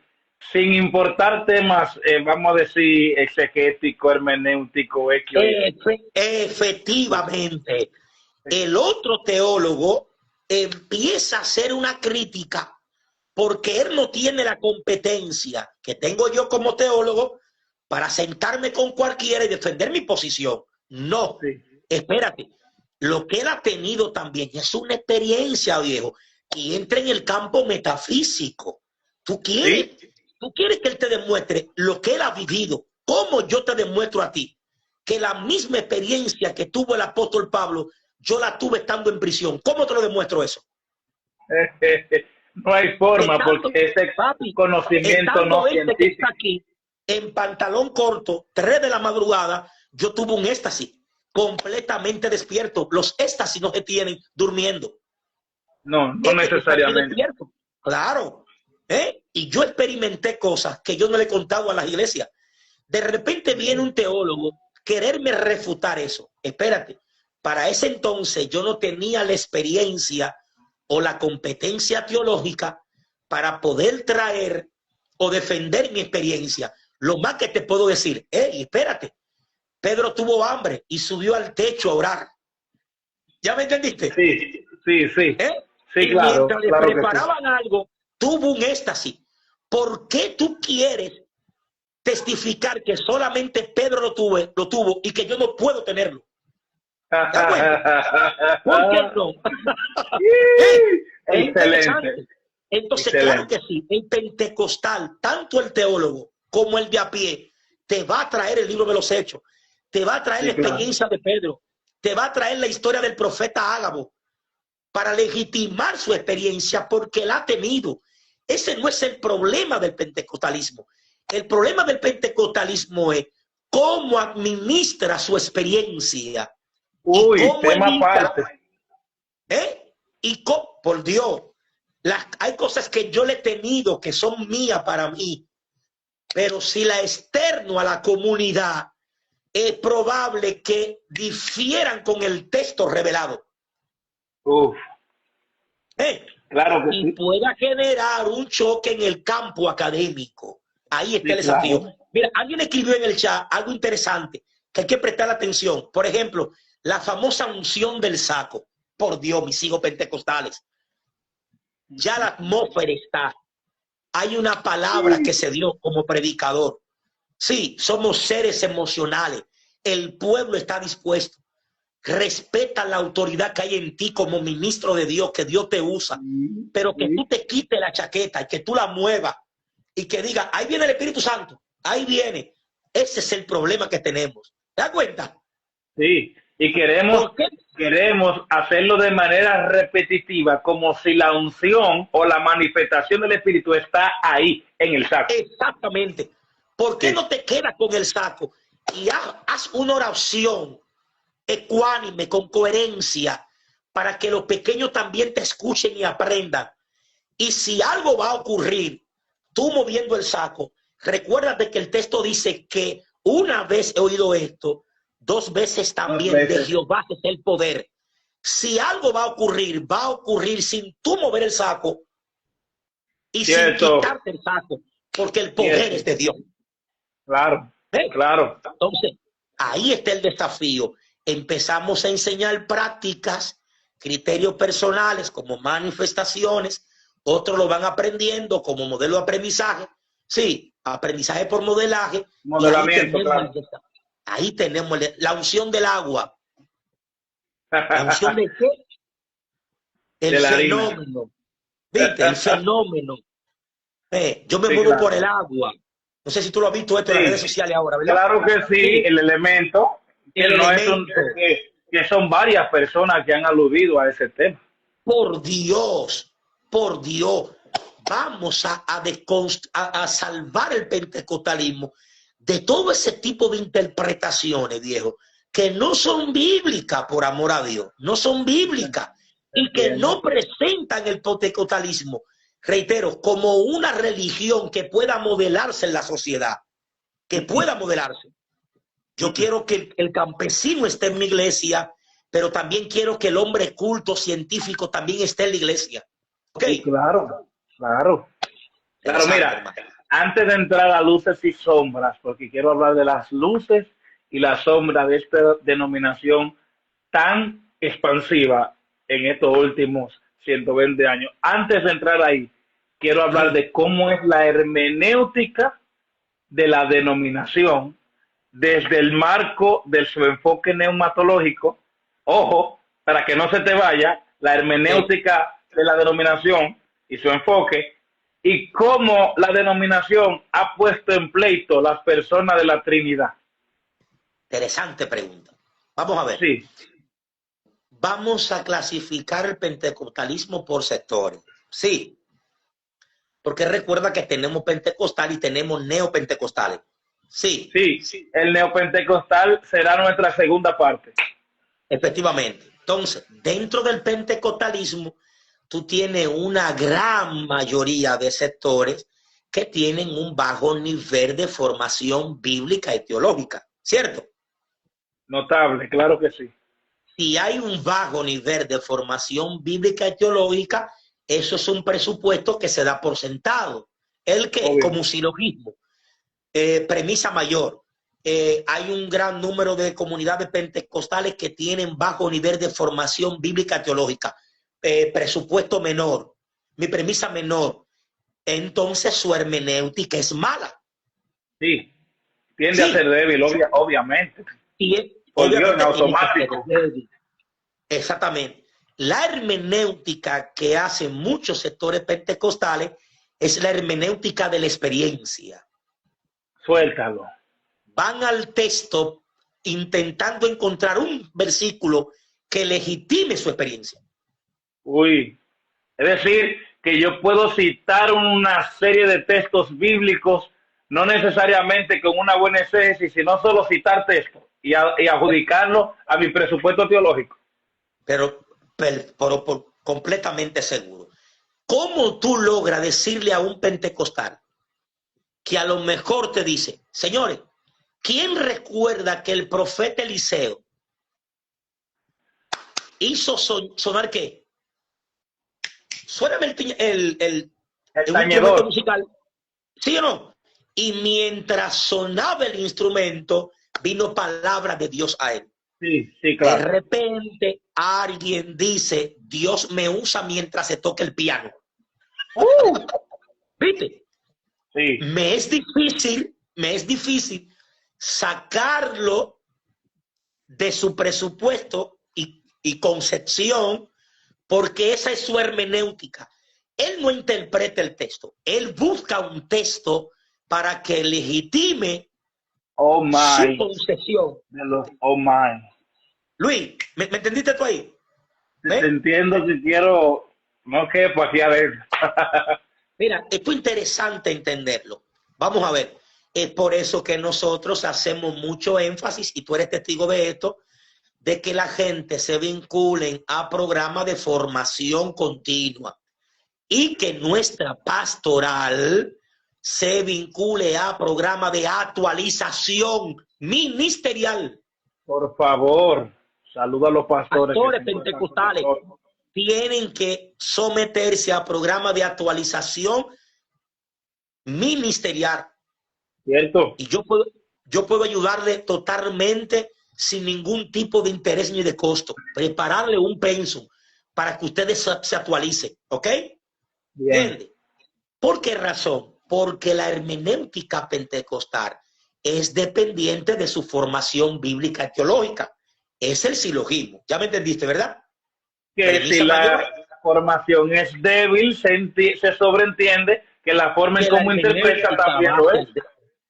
sin importar temas, vamos a decir, exegético, hermenéutico, X o Y. Sí, Efectivamente. sí, El otro teólogo empieza a hacer una crítica porque él no tiene la competencia que tengo yo como teólogo para sentarme con cualquiera y defender mi posición. No, sí, espérate. Lo que él ha tenido también es una experiencia, viejo, y entra en el campo metafísico. Tú quieres, sí, tú quieres que él te demuestre lo que él ha vivido. ¿Cómo yo te demuestro a ti que la misma experiencia que tuvo el apóstol Pablo, yo la tuve estando en prisión? ¿Cómo te lo demuestro eso? no hay forma porque Estando, ese papi, conocimiento estando no este que está científico. aquí en pantalón corto, 3 de la madrugada, yo tuve un éxtasis completamente despierto. Los éxtasis no se tienen durmiendo. No, no Es que yo estoy aquí necesariamente. despierto. Claro. Y yo experimenté cosas que yo no le he contado a las iglesias. De repente viene un teólogo quererme refutar eso. Espérate, para ese entonces yo no tenía la experiencia o la competencia teológica para poder traer o defender mi experiencia. Lo más que te puedo decir, espérate, Pedro tuvo hambre y subió al techo a orar. ¿Ya me entendiste? Sí, sí, sí, ¿Eh? sí, Y claro, mientras le claro que sí. preparaban algo, tuvo un éxtasis. ¿Por qué tú quieres testificar que solamente Pedro lo tuvo y que yo no puedo tenerlo? ¿Te das cuenta? ¿Por qué no? Es Excelente, interesante. Entonces, claro excelente. que sí, el pentecostal, tanto el teólogo como el de a pie, te va a traer el libro de los Hechos, te va a traer la Sí, claro. experiencia de Pedro, te va a traer la historia del profeta Ágabo para legitimar su experiencia porque la ha tenido. Ese no es el problema del pentecostalismo. El problema del pentecostalismo es cómo administra su experiencia y Uy, cómo tema evita, aparte. por Dios, hay cosas que yo le he tenido que son mías para mí, pero si la externo a la comunidad, es probable que difieran con el texto revelado. Uf, ¿Eh? claro que Y sí. pueda generar un choque en el campo académico. Ahí está Sí, el desafío. claro. Mira, alguien escribió en el chat algo interesante que hay que prestar atención. Por ejemplo, la famosa unción del saco. Por Dios, mis hijos pentecostales. Ya la atmósfera está. Hay una palabra que se dio como predicador. Sí, somos seres emocionales. El pueblo está dispuesto. Respeta la autoridad que hay en ti como ministro de Dios, que Dios te usa, Sí, pero que tú sí, te quites la chaqueta y que tú la muevas y que diga, ahí viene el Espíritu Santo, ahí viene. Ese es el problema que tenemos. ¿Te das cuenta? sí. Y queremos, ¿Por qué? queremos hacerlo de manera repetitiva, como si la unción o la manifestación del Espíritu está ahí, en el saco. Exactamente. ¿Por qué Sí. no te quedas con el saco y haz una oración ecuánime, con coherencia, para que los pequeños también te escuchen y aprendan? Y si algo va a ocurrir, tú moviendo el saco, recuérdate que el texto dice que una vez he oído esto, dos veces Dos también de veces. Jehová es el poder. Si algo va a ocurrir sin tú mover el saco y sin Cierto, quitarte el saco, porque el poder cierto. es de Dios. Claro, ¿Eh? claro. Entonces, ahí está el desafío. Empezamos a enseñar prácticas, criterios personales como manifestaciones, otros lo van aprendiendo como modelo de aprendizaje, sí, aprendizaje por modelaje, y Modelamiento, claro. ahí tenemos la unción del agua. ¿La unción de qué? El De la harina. fenómeno. ¿Viste? El fenómeno. Yo me Sí, muevo por claro. el agua. No sé si tú lo has visto esto en las redes Sí, sociales ahora, ¿verdad? claro que sí, Sí, el elemento, que el no es un, elemento. que son varias personas que han aludido a ese tema. Por Dios, vamos a salvar el pentecostalismo de todo ese tipo de interpretaciones, viejo, que no son bíblicas, por amor a Dios, no son bíblicas y que Entiendo. no presentan el pentecostalismo, reitero, como una religión que pueda modelarse en la sociedad, que pueda modelarse. Yo quiero que el campesino esté en mi iglesia, pero también quiero que el hombre culto, científico, también esté en la iglesia. ¿Ok? Sí, claro, claro. Claro, Interesante, mira, hermano. antes de entrar a luces y sombras, porque quiero hablar de las luces y las sombras de esta denominación tan expansiva en estos últimos 120 años. Antes de entrar ahí, quiero hablar de cómo es la hermenéutica de la denominación desde el marco de su enfoque neumatológico. Ojo, para que no se te vaya, la hermenéutica de la denominación y su enfoque, y cómo la denominación ha puesto en pleito las personas de la Trinidad. Interesante pregunta. Vamos a ver. Sí, Vamos a clasificar el pentecostalismo por sectores. Sí, porque recuerda que tenemos pentecostal y tenemos neopentecostales. Sí, sí, el neopentecostal será nuestra segunda parte. efectivamente. Entonces, dentro del pentecostalismo, tú tienes una gran mayoría de sectores que tienen un bajo nivel de formación bíblica y teológica, ¿cierto? Notable, claro que sí. Si hay un bajo nivel de formación bíblica y teológica, eso es un presupuesto que se da por sentado. El que, Obvio. como un silogismo, premisa mayor. Hay un gran número de comunidades pentecostales que tienen bajo nivel de formación bíblica teológica. Presupuesto menor, mi premisa menor. Entonces su hermenéutica es mala. Sí, tiende a ser Sí, débil, obviamente. y es, Por Dios, en Obviamente tiene que ser automático. débil. Exactamente. La hermenéutica que hacen muchos sectores pentecostales es la hermenéutica de la experiencia. Suéltalo. Van al texto intentando encontrar un versículo que legitime su experiencia. Uy, es decir, que yo puedo citar una serie de textos bíblicos, no necesariamente con una buena exégesis, sino solo citar textos y adjudicarlo a mi presupuesto teológico. Pero completamente seguro. ¿Cómo tú logras decirle a un pentecostal que a lo mejor te dice, señores, ¿quién recuerda que el profeta Eliseo hizo sonar qué? Suéname el instrumento Tañedor. musical, ¿sí o no? Y mientras sonaba el instrumento, vino palabra de Dios a él. Sí, sí, De claro. repente alguien dice, Dios me usa mientras se toca el piano. ¿Viste? Sí. Me es difícil sacarlo de su presupuesto y concepción, porque esa es su hermenéutica. Él no interpreta el texto, él busca un texto para que legitime Oh su my. concepción. De los oh my. Luis, ¿me entendiste tú ahí? Te entiendo que quiero, no quepo aquí adentro. Mira, esto es interesante entenderlo. Vamos a ver, es por eso que nosotros hacemos mucho énfasis, y tú eres testigo de esto, de que la gente se vincule a programas de formación continua y que nuestra pastoral se vincule a programas de actualización ministerial. Por favor, saluda a los pastores que Pastores se encuentran con pentecostales nosotros. tienen que someterse a programas de actualización ministerial. ¿Cierto? Y yo puedo ayudarle totalmente sin ningún tipo de interés ni de costo. Prepararle un pensum para que ustedes se actualicen. ¿Ok? Bien. ¿Entiende? ¿Por qué razón? Porque la hermenéutica pentecostal es dependiente de su formación bíblica teológica. Es el silogismo. Ya me entendiste, ¿verdad? Que si Premisa mayor, la formación es débil, se sobreentiende que la forma en que la cómo interpreta hermenéutica también va a lo ser es.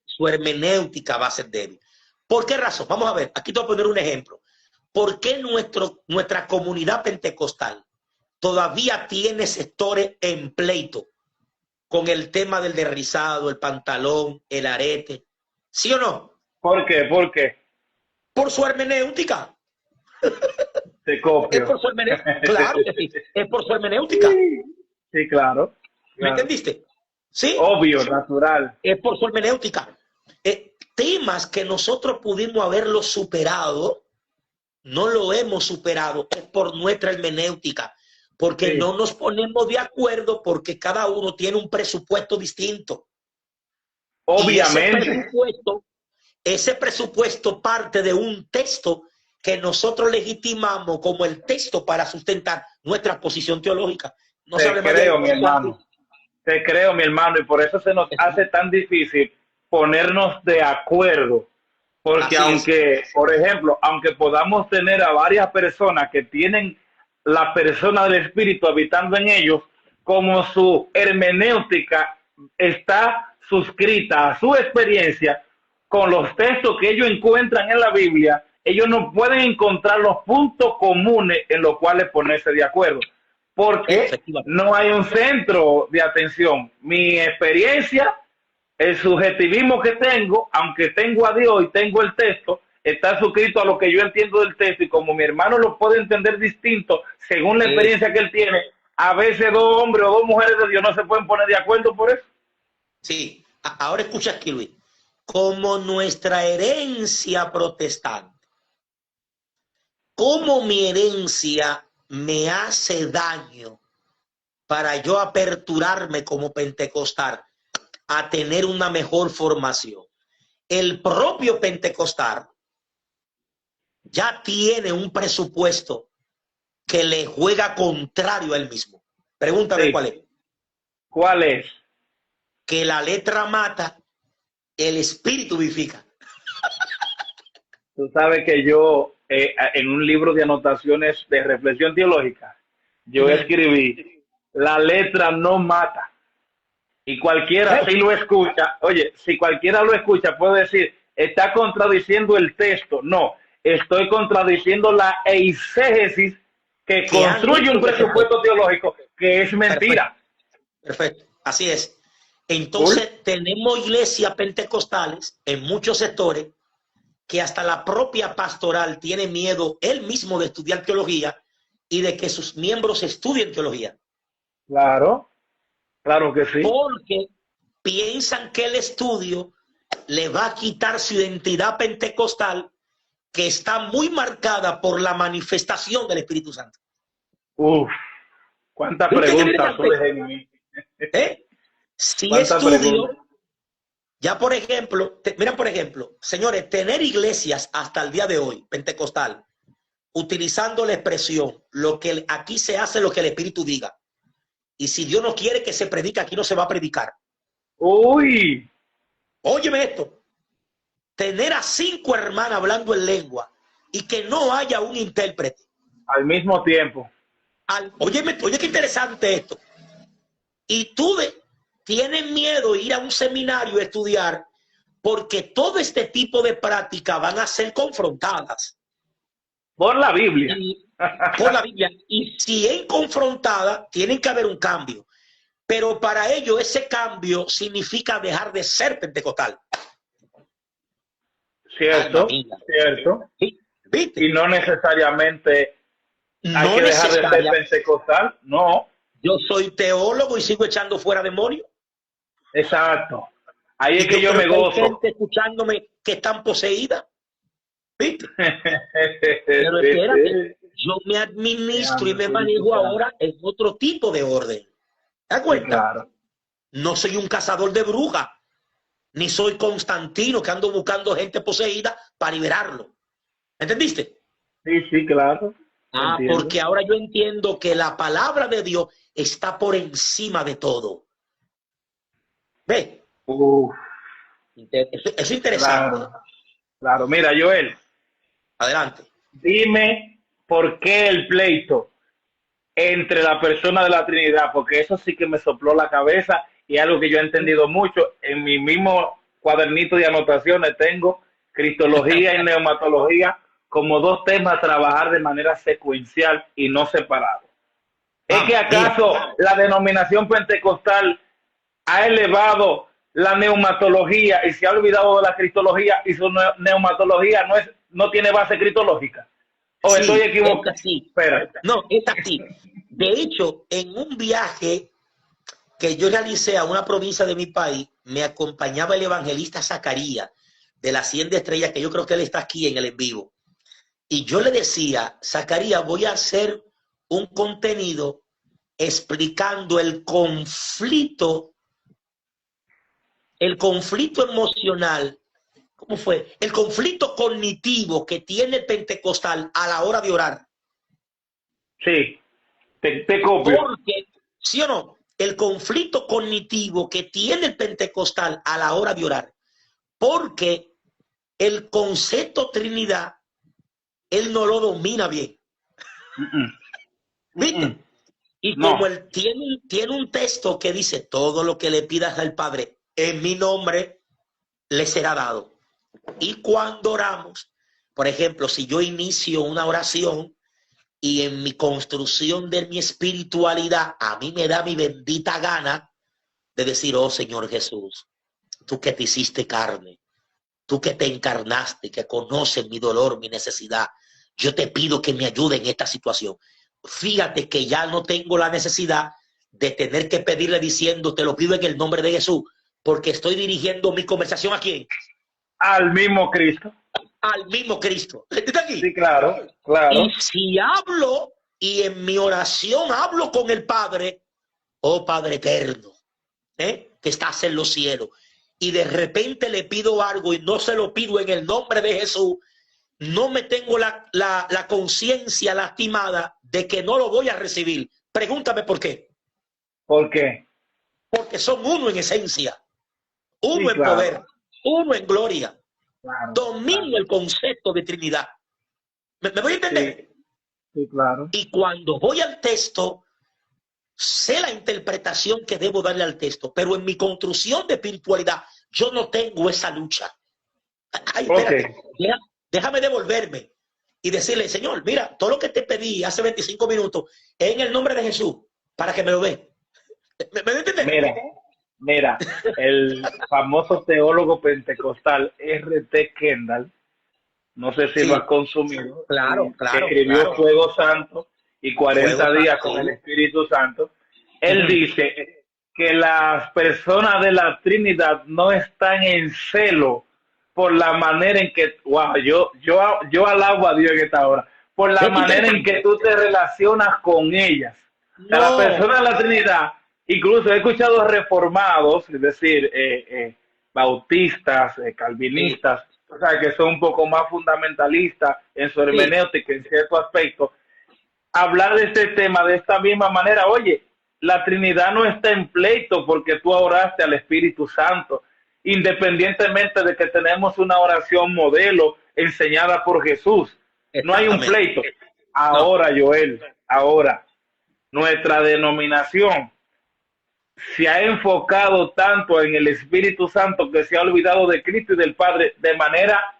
su hermenéutica va a ser débil. ¿Por qué razón? Vamos a ver, aquí te voy a poner un ejemplo. ¿Por qué nuestra comunidad pentecostal todavía tiene sectores en pleito con el tema del derrizado, el pantalón, el arete? ¿Sí o no? ¿Por qué? Porque Por su hermenéutica. te Es copio. por su hermenéutica. Claro que sí. Es por su hermenéutica. Sí, sí, claro, ¿Me claro. entendiste? ¿Sí? Obvio, natural. Es por su hermenéutica. Temas que nosotros pudimos haberlo superado, no lo hemos superado, es por nuestra hermenéutica, porque Sí. no nos ponemos de acuerdo, porque cada uno tiene un presupuesto distinto. Y Obviamente. ese presupuesto parte de un texto que nosotros legitimamos como el texto para sustentar nuestra posición teológica. No se Te hable más de ahí. creo, mi hermano. Te creo, mi hermano, y por eso se nos hace tan difícil ponernos de acuerdo. Porque Así es. aunque, por ejemplo, aunque podamos tener a varias personas que tienen la persona del Espíritu habitando en ellos, como su hermenéutica está suscrita a su experiencia con los textos que ellos encuentran en la Biblia, ellos no pueden encontrar los puntos comunes en los cuales ponerse de acuerdo, porque Efectivamente. no hay un centro de atención. Mi experiencia, el subjetivismo que tengo, aunque tengo a Dios y tengo el texto, está suscrito a lo que yo entiendo del texto, y como mi hermano lo puede entender distinto según la experiencia que él tiene, a veces dos hombres o dos mujeres de Dios no se pueden poner de acuerdo por eso. Sí, ahora escucha aquí, Luis. Como nuestra herencia protestante, como mi herencia me hace daño para yo aperturarme como pentecostal a tener una mejor formación. El propio pentecostal ya tiene un presupuesto que le juega contrario a él mismo. Pregúntame Sí. cuál es. ¿Cuál es? Que la letra mata, el espíritu vivifica. Tú sabes que yo, en un libro de anotaciones de reflexión teológica, yo escribí, la letra no mata. Y cualquiera si lo escucha, oye, si cualquiera lo escucha puede decir, está contradiciendo el texto. No, estoy contradiciendo la eisegesis que Que han construye hecho un de ese presupuesto texto. teológico, que es Perfecto, mentira. perfecto. Así es. Cool. Entonces, tenemos iglesias pentecostales en muchos sectores que hasta la propia pastoral tiene miedo él mismo de estudiar teología y de que sus miembros estudien teología. Claro, claro que sí. Porque piensan que el estudio le va a quitar su identidad pentecostal, que está muy marcada por la manifestación del Espíritu Santo. Uf, cuántas ¿Viste qué preguntas interesante? surgen en mí. Si Cuántas preguntas. estudio, ya por ejemplo, miren por ejemplo, señores, tener iglesias hasta el día de hoy, pentecostal, utilizando la expresión, lo que aquí se hace lo que el Espíritu diga. Y si Dios no quiere que se predique, aquí no se va a predicar. Uy, Óyeme esto, tener a 5 hermanas hablando en lengua y que no haya un intérprete. al mismo tiempo. Óyeme, oye qué interesante esto. Y tú tienes miedo de ir a un seminario a estudiar porque todo este tipo de prácticas van a ser confrontadas. Por la Biblia. Y, por la Biblia. Y si es confrontada, tiene que haber un cambio. Pero para ello ese cambio significa dejar de ser pentecostal. Alma Cierto, mía. cierto. ¿Sí? ¿Viste? Y no necesariamente hay No que dejar de ser necesaria. pentecostal. No, Yo soy teólogo y sigo echando fuera demonios. exacto. Ahí es Y que yo yo creo me que hay gozo. gente escuchándome que están poseídas. ¿Viste? Pero espérate, yo me administro y me manejo ahora en otro tipo de orden. ¿Te das Sí, cuenta? claro. No soy un cazador de brujas, ni soy Constantino que ando buscando gente poseída para liberarlo. ¿Entendiste? Sí, sí, claro. Entiendo. Porque ahora yo entiendo que la palabra de Dios está por encima de todo. ¿Ve? Uf, Eso es interesante. claro, claro. Mira, Joel, Adelante. dime por qué el pleito entre la persona de la Trinidad, porque eso sí que me sopló la cabeza y algo que yo he entendido mucho. En mi mismo cuadernito de anotaciones tengo cristología y neumatología como dos temas a trabajar de manera secuencial y no separados. ¿Es que Vamos, mira. acaso la denominación pentecostal ha elevado la neumatología y se ha olvidado de la cristología y su neumatología no tiene base cristológica? ¿O estoy Sí, es equivocado? así. Espera. No, es así. De hecho, en un viaje que yo realicé a una provincia de mi país, me acompañaba el evangelista Zacarías de la 100 de Estrellas, que yo creo que él está aquí en el en vivo. Y yo le decía, Zacarías, voy a hacer un contenido explicando el conflicto emocional, ¿cómo fue? El conflicto cognitivo que tiene el pentecostal a la hora de orar. Sí, te copio. Porque, ¿sí o no? El conflicto cognitivo que tiene el pentecostal a la hora de orar. Porque el concepto Trinidad, él no lo domina bien. ¿Viste? Y como No, él tiene un texto que dice, todo lo que le pidas al Padre en mi nombre, le será dado. Y cuando oramos, por ejemplo, si yo inicio una oración y en mi construcción de mi espiritualidad, a mí me da mi bendita gana de decir, oh Señor Jesús, tú que te hiciste carne, tú que te encarnaste, que conoces mi dolor, mi necesidad, yo te pido que me ayude en esta situación. Fíjate que ya no tengo la necesidad de tener que pedirle diciendo, te lo pido en el nombre de Jesús, porque estoy dirigiendo mi conversación ¿a quién? al mismo Cristo. Al mismo Cristo. ¿Está aquí? Sí, claro, Y claro. si hablo y en mi oración hablo con el Padre, oh Padre eterno, que estás en los cielos, y de repente le pido algo y no se lo pido en el nombre de Jesús, no me tengo la conciencia lastimada de que no lo voy a recibir. Pregúntame por qué. ¿Por qué? Porque son uno en esencia, uno Sí, en poder, claro. uno en gloria. Claro, claro. domino el concepto de Trinidad. ¿Me voy a entender? Sí, sí, claro. Y cuando voy al texto, sé la interpretación que debo darle al texto, pero en mi construcción de espiritualidad, yo no tengo esa lucha. Ay, Ok. espérate, déjame devolverme y decirle, Señor, mira, todo lo que te pedí hace 25 minutos es en el nombre de Jesús, para que me lo dé. ¿Me entiendes? Mira, mira, el famoso teólogo pentecostal R.T. Kendall, no sé si lo has Sí, consumido, claro, que claro, escribió claro. Fuego Santo y Fuego 40 santo, días con el sí. Espíritu Santo. Uh Él -huh. dice que las personas de la Trinidad no están en celo por la manera en que, wow, yo alabo a Dios en esta hora, por la Esto es manera en que interesante. tú te relacionas con ellas. O sea, las No. personas de la Trinidad, incluso he escuchado reformados, es decir, bautistas, Sí, calvinistas, o sea, que son un poco más fundamentalistas en su sí. hermenéutica en cierto aspecto, hablar de este tema de esta misma manera. Oye, la Trinidad no está en pleito porque tú oraste al Espíritu Santo, independientemente de que tenemos una oración modelo enseñada por Jesús. No hay un Exactamente. pleito. No. Ahora, Joel, ahora, nuestra denominación se ha enfocado tanto en el Espíritu Santo que se ha olvidado de Cristo y del Padre de manera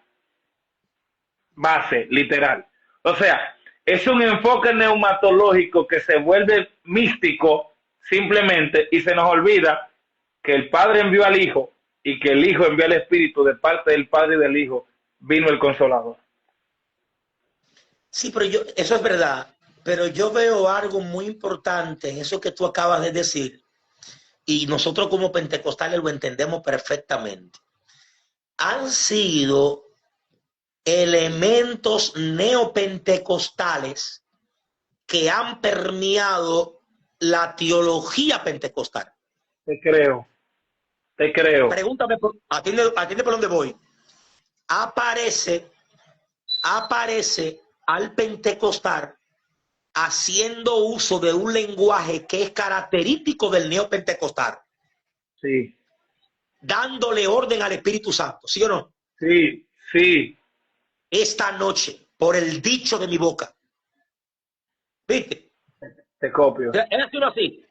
base, literal. O sea, es un enfoque neumatológico que se vuelve místico simplemente y se nos olvida que el Padre envió al Hijo y que el Hijo envió al Espíritu de parte del Padre y del Hijo, vino el Consolador. Sí, pero eso es verdad. Pero yo veo algo muy importante en eso que tú acabas de decir, y nosotros como pentecostales lo entendemos perfectamente. Han sido elementos neopentecostales que han permeado la teología pentecostal. Te creo, te creo. Pregúntame, atiende por dónde voy. Aparece, aparece al pentecostal haciendo uso de un lenguaje que es característico del neopentecostal, Sí, dándole orden al Espíritu Santo, ¿sí o no? sí, sí, Esta noche, por el dicho de mi boca, ¿viste? te copio. Es así,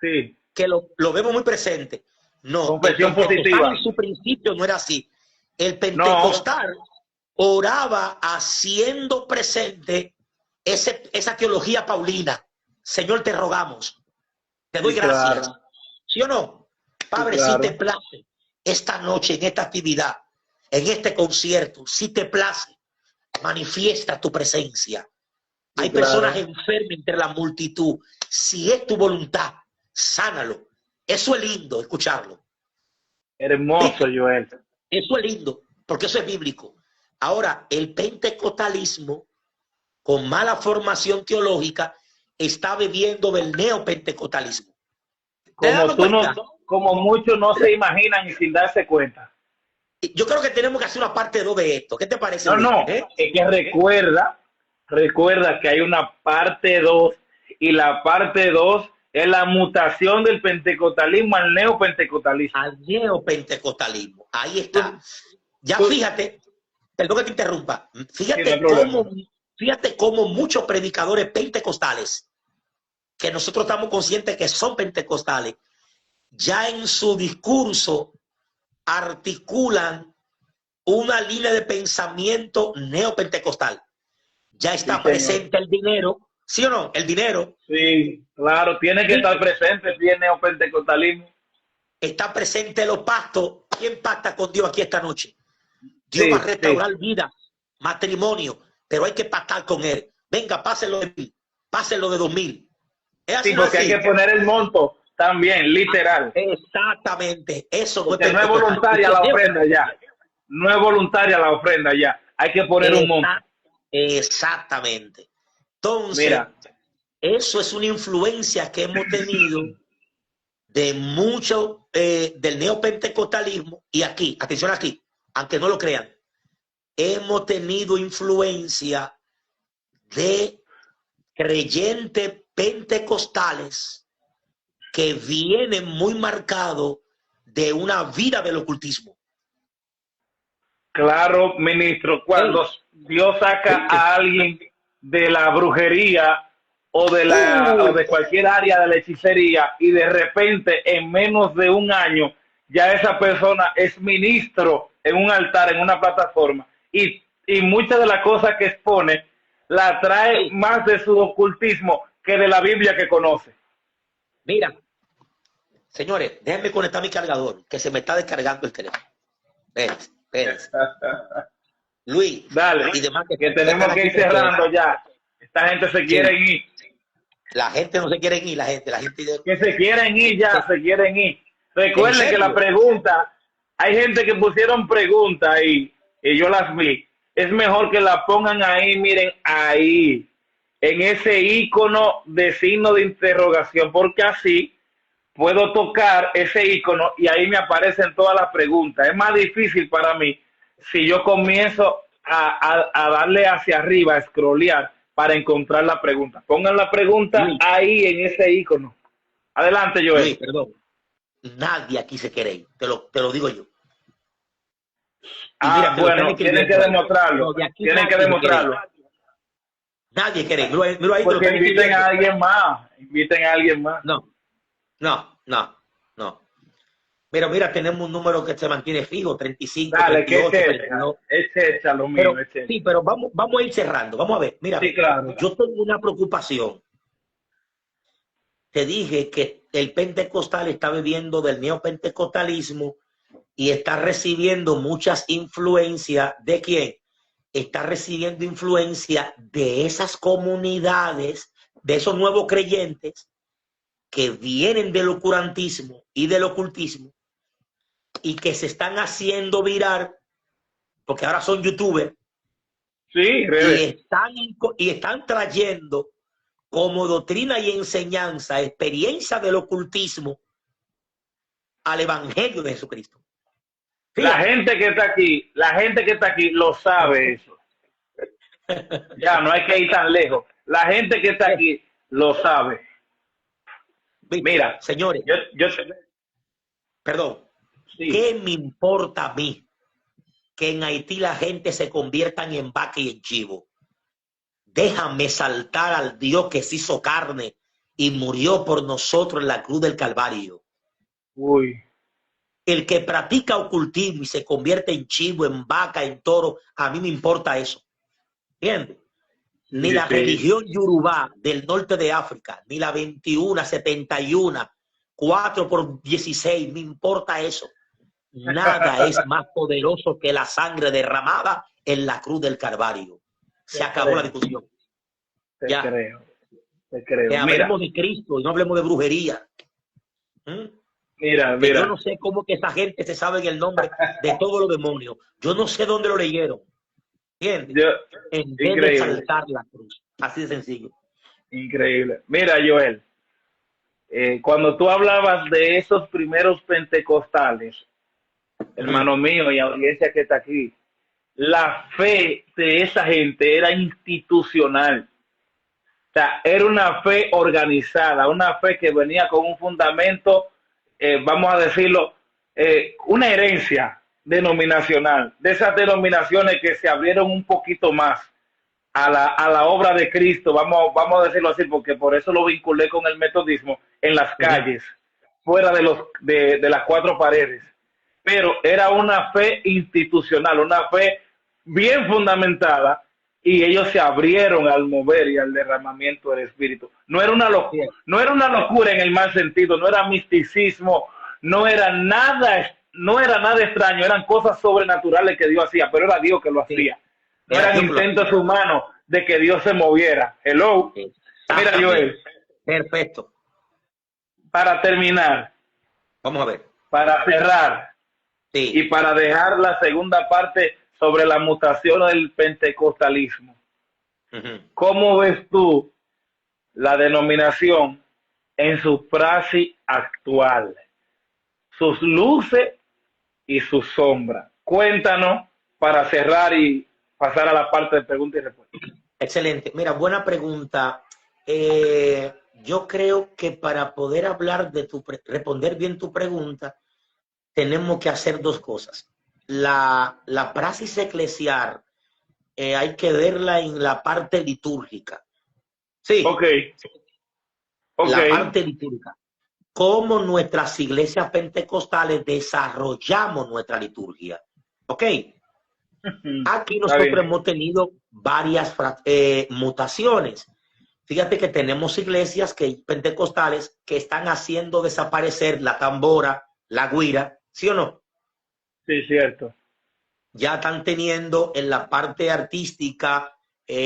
Sí, que lo vemos muy presente. No, el confesión pentecostal en positiva. su principio no era así. El No, pentecostal oraba haciendo presente esa teología paulina. Señor, te rogamos, te doy sí, gracias. claro, ¿Sí o no? sí, Padre, si te claro. place, esta noche, en esta actividad, en este concierto, si te place, manifiesta tu presencia. Sí, Hay personas claro. enfermas entre la multitud. Si es tu voluntad, sánalo. Eso es lindo, escucharlo. Hermoso, ¿Viste? Joel. Eso es lindo, porque eso es bíblico. Ahora, el pentecostalismo, con mala formación teológica, está bebiendo del neopentecostalismo. ¿Te das Como tú no, cuenta? como muchos no se imaginan y sin darse cuenta. Yo creo que tenemos que hacer una parte 2 de esto. ¿Qué te parece, No, Luis? no, es que recuerda que hay una parte 2 y la parte 2 es la mutación del pentecostalismo al neopentecostalismo. Al neopentecostalismo. Ahí está. Tú, Ya tú, fíjate, perdón que te interrumpa, sí, no hay problema. fíjate cómo muchos predicadores pentecostales, que nosotros estamos conscientes que son pentecostales, ya en su discurso articulan una línea de pensamiento neopentecostal. Ya Sí, está señor. presente el dinero, ¿sí o no? El dinero, Sí, claro, tiene que ¿sí? estar presente el neopentecostalismo. Está presente los pactos. ¿Quién pacta con Dios aquí esta noche? Dios va a Sí, sí. restaurar vida, matrimonio, pero hay que pactar con Él. Venga, pásenlo de 1,000, pásenlo de 2,000. ¿Es Sí, así o no es porque hay que así? poner el monto también, literal. Exactamente. Eso no es Porque no es pentecostal. voluntaria Eso es la ofrenda ya. neopentecostal. No es voluntaria la ofrenda ya. Hay que poner un monto. Exactamente. Entonces, Mira, eso es una influencia que hemos tenido de mucho del neopentecostalismo. Y aquí, atención aquí, aunque no lo crean, hemos tenido influencia de creyentes pentecostales que vienen muy marcados de una vida del ocultismo. Claro, ministro, cuando Dios saca a alguien de la brujería o de cualquier área de la hechicería y de repente en menos de un año ya esa persona es ministro en un altar, en una plataforma y muchas de las cosas que expone la trae más de su ocultismo que de la Biblia que conoce. Mira, señores, déjenme conectar mi cargador, que se me está descargando el teléfono. Espérense. Luis, dale, y demás que tenemos que ir cerrando ya. Esta gente se quiere ir. La gente no se quiere ir, la gente que se quieren ir ya, se quieren ir. Recuerden que la pregunta, hay gente que pusieron preguntas y yo las vi. Es mejor que la pongan ahí, miren, ahí, en ese icono de signo de interrogación, porque así puedo tocar ese icono y ahí me aparecen todas las preguntas. Es más difícil para mí si yo comienzo a darle hacia arriba, a scrollear para encontrar la pregunta. Pongan la pregunta ahí en ese icono. Adelante, Joel. Luis, perdón. Nadie aquí se quiere ir, te lo digo yo. Mira, bueno, tienen que demostrarlo. Tienen que demostrarlo. Nadie quiere ir. Miro ahí, porque inviten a alguien más. Inviten a alguien más. No. Mira, tenemos un número que se mantiene fijo, 35, dale, 38, lo mío. Sí, pero vamos a ir cerrando. Vamos a ver. Mira, sí, claro. Yo tengo una preocupación. Te dije que el pentecostal está bebiendo del neopentecostalismo y está recibiendo muchas influencias. ¿De quién? Está recibiendo influencia de esas comunidades, de esos nuevos creyentes que vienen del oscurantismo y del ocultismo y que se están haciendo viral porque ahora son youtubers. Sí, y están trayendo como doctrina y enseñanza, experiencia del ocultismo al evangelio de Jesucristo. Fíjate. La gente que está aquí lo sabe eso. Ya, no hay que ir tan lejos. La gente que está aquí lo sabe. Mira, señores, perdón, sí. ¿Qué me importa a mí que en Haití la gente se convierta en vaca y en chivo? Déjame saltar al Dios que se hizo carne y murió por nosotros en la cruz del Calvario. Uy. El que practica ocultismo y se convierte en chivo, en vaca, en toro, a mí me importa eso. ¿Entiendes? Ni la religión Yorubá del norte de África, ni la 21, 71, 4x16, me importa eso. Nada es más poderoso que la sangre derramada en la cruz del Calvario. Se acabó la discusión. Te creo. Que hablemos de Cristo y no hablemos de brujería. Mira. Yo no sé cómo que esa gente se sabe el nombre de todos los demonios. Yo no sé dónde lo leyeron. ¿Entiendes? En vez de saltar la cruz. Así de sencillo. Increíble. Mira, Joel, cuando tú hablabas de esos primeros pentecostales, hermano mío y audiencia que está aquí, la fe de esa gente era institucional. O sea, era una fe organizada, una fe que venía con un fundamento, vamos a decirlo, una herencia denominacional, de esas denominaciones que se abrieron un poquito más a la obra de Cristo, vamos a decirlo así, porque por eso lo vinculé con el metodismo en las calles, fuera de las cuatro paredes. Pero era una fe institucional, una fe bien fundamentada, y ellos se abrieron al mover y al derramamiento del Espíritu. No era una locura en el mal sentido, no era misticismo, no era nada extraño, eran cosas sobrenaturales que Dios hacía, pero era Dios que lo hacía. No eran intentos humanos de que Dios se moviera. Hello. Mira, Joel. Perfecto. Para terminar. Vamos a ver. Para cerrar. Sí. Y para dejar la segunda parte sobre la mutación del pentecostalismo. ¿Cómo ves tú la denominación en su praxis actual? Sus luces y sus sombras. Cuéntanos para cerrar y pasar a la parte de preguntas y respuestas. Excelente. Mira, buena pregunta. Yo creo que para poder hablar de responder bien tu pregunta, tenemos que hacer dos cosas. la praxis eclesial hay que verla en la parte litúrgica. Sí, Ok, ok. la parte litúrgica. Cómo nuestras iglesias pentecostales desarrollamos nuestra liturgia. ¿Ok? Aquí Está nosotros bien. hemos tenido varias mutaciones. Fíjate que tenemos iglesias pentecostales que están haciendo desaparecer la tambora, la güira, ¿sí o no? Sí, cierto. Ya están teniendo en la parte artística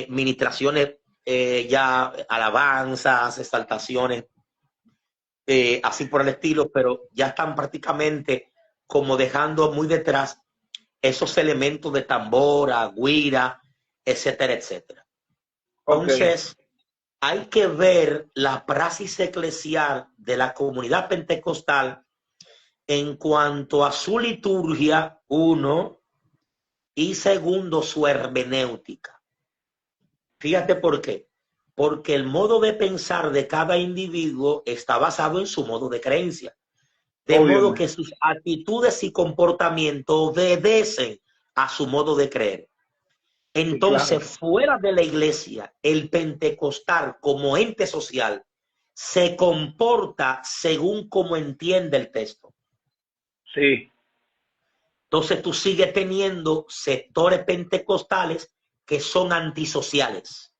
ministraciones, ya alabanzas, exaltaciones, así por el estilo, pero ya están prácticamente como dejando muy detrás esos elementos de tambora, güira, etcétera, etcétera. Ok. Entonces, hay que ver la praxis eclesial de la comunidad pentecostal en cuanto a su liturgia, uno, y segundo, su hermenéutica. Fíjate por qué. Porque el modo de pensar de cada individuo está basado en su modo de creencia. De modo que Obviamente. sus actitudes y comportamientos obedecen a su modo de creer. Sí, claro. Entonces, fuera de la iglesia, el pentecostal como ente social se comporta según como entiende el texto. Sí. Entonces, tú sigues teniendo sectores pentecostales que son antisociales.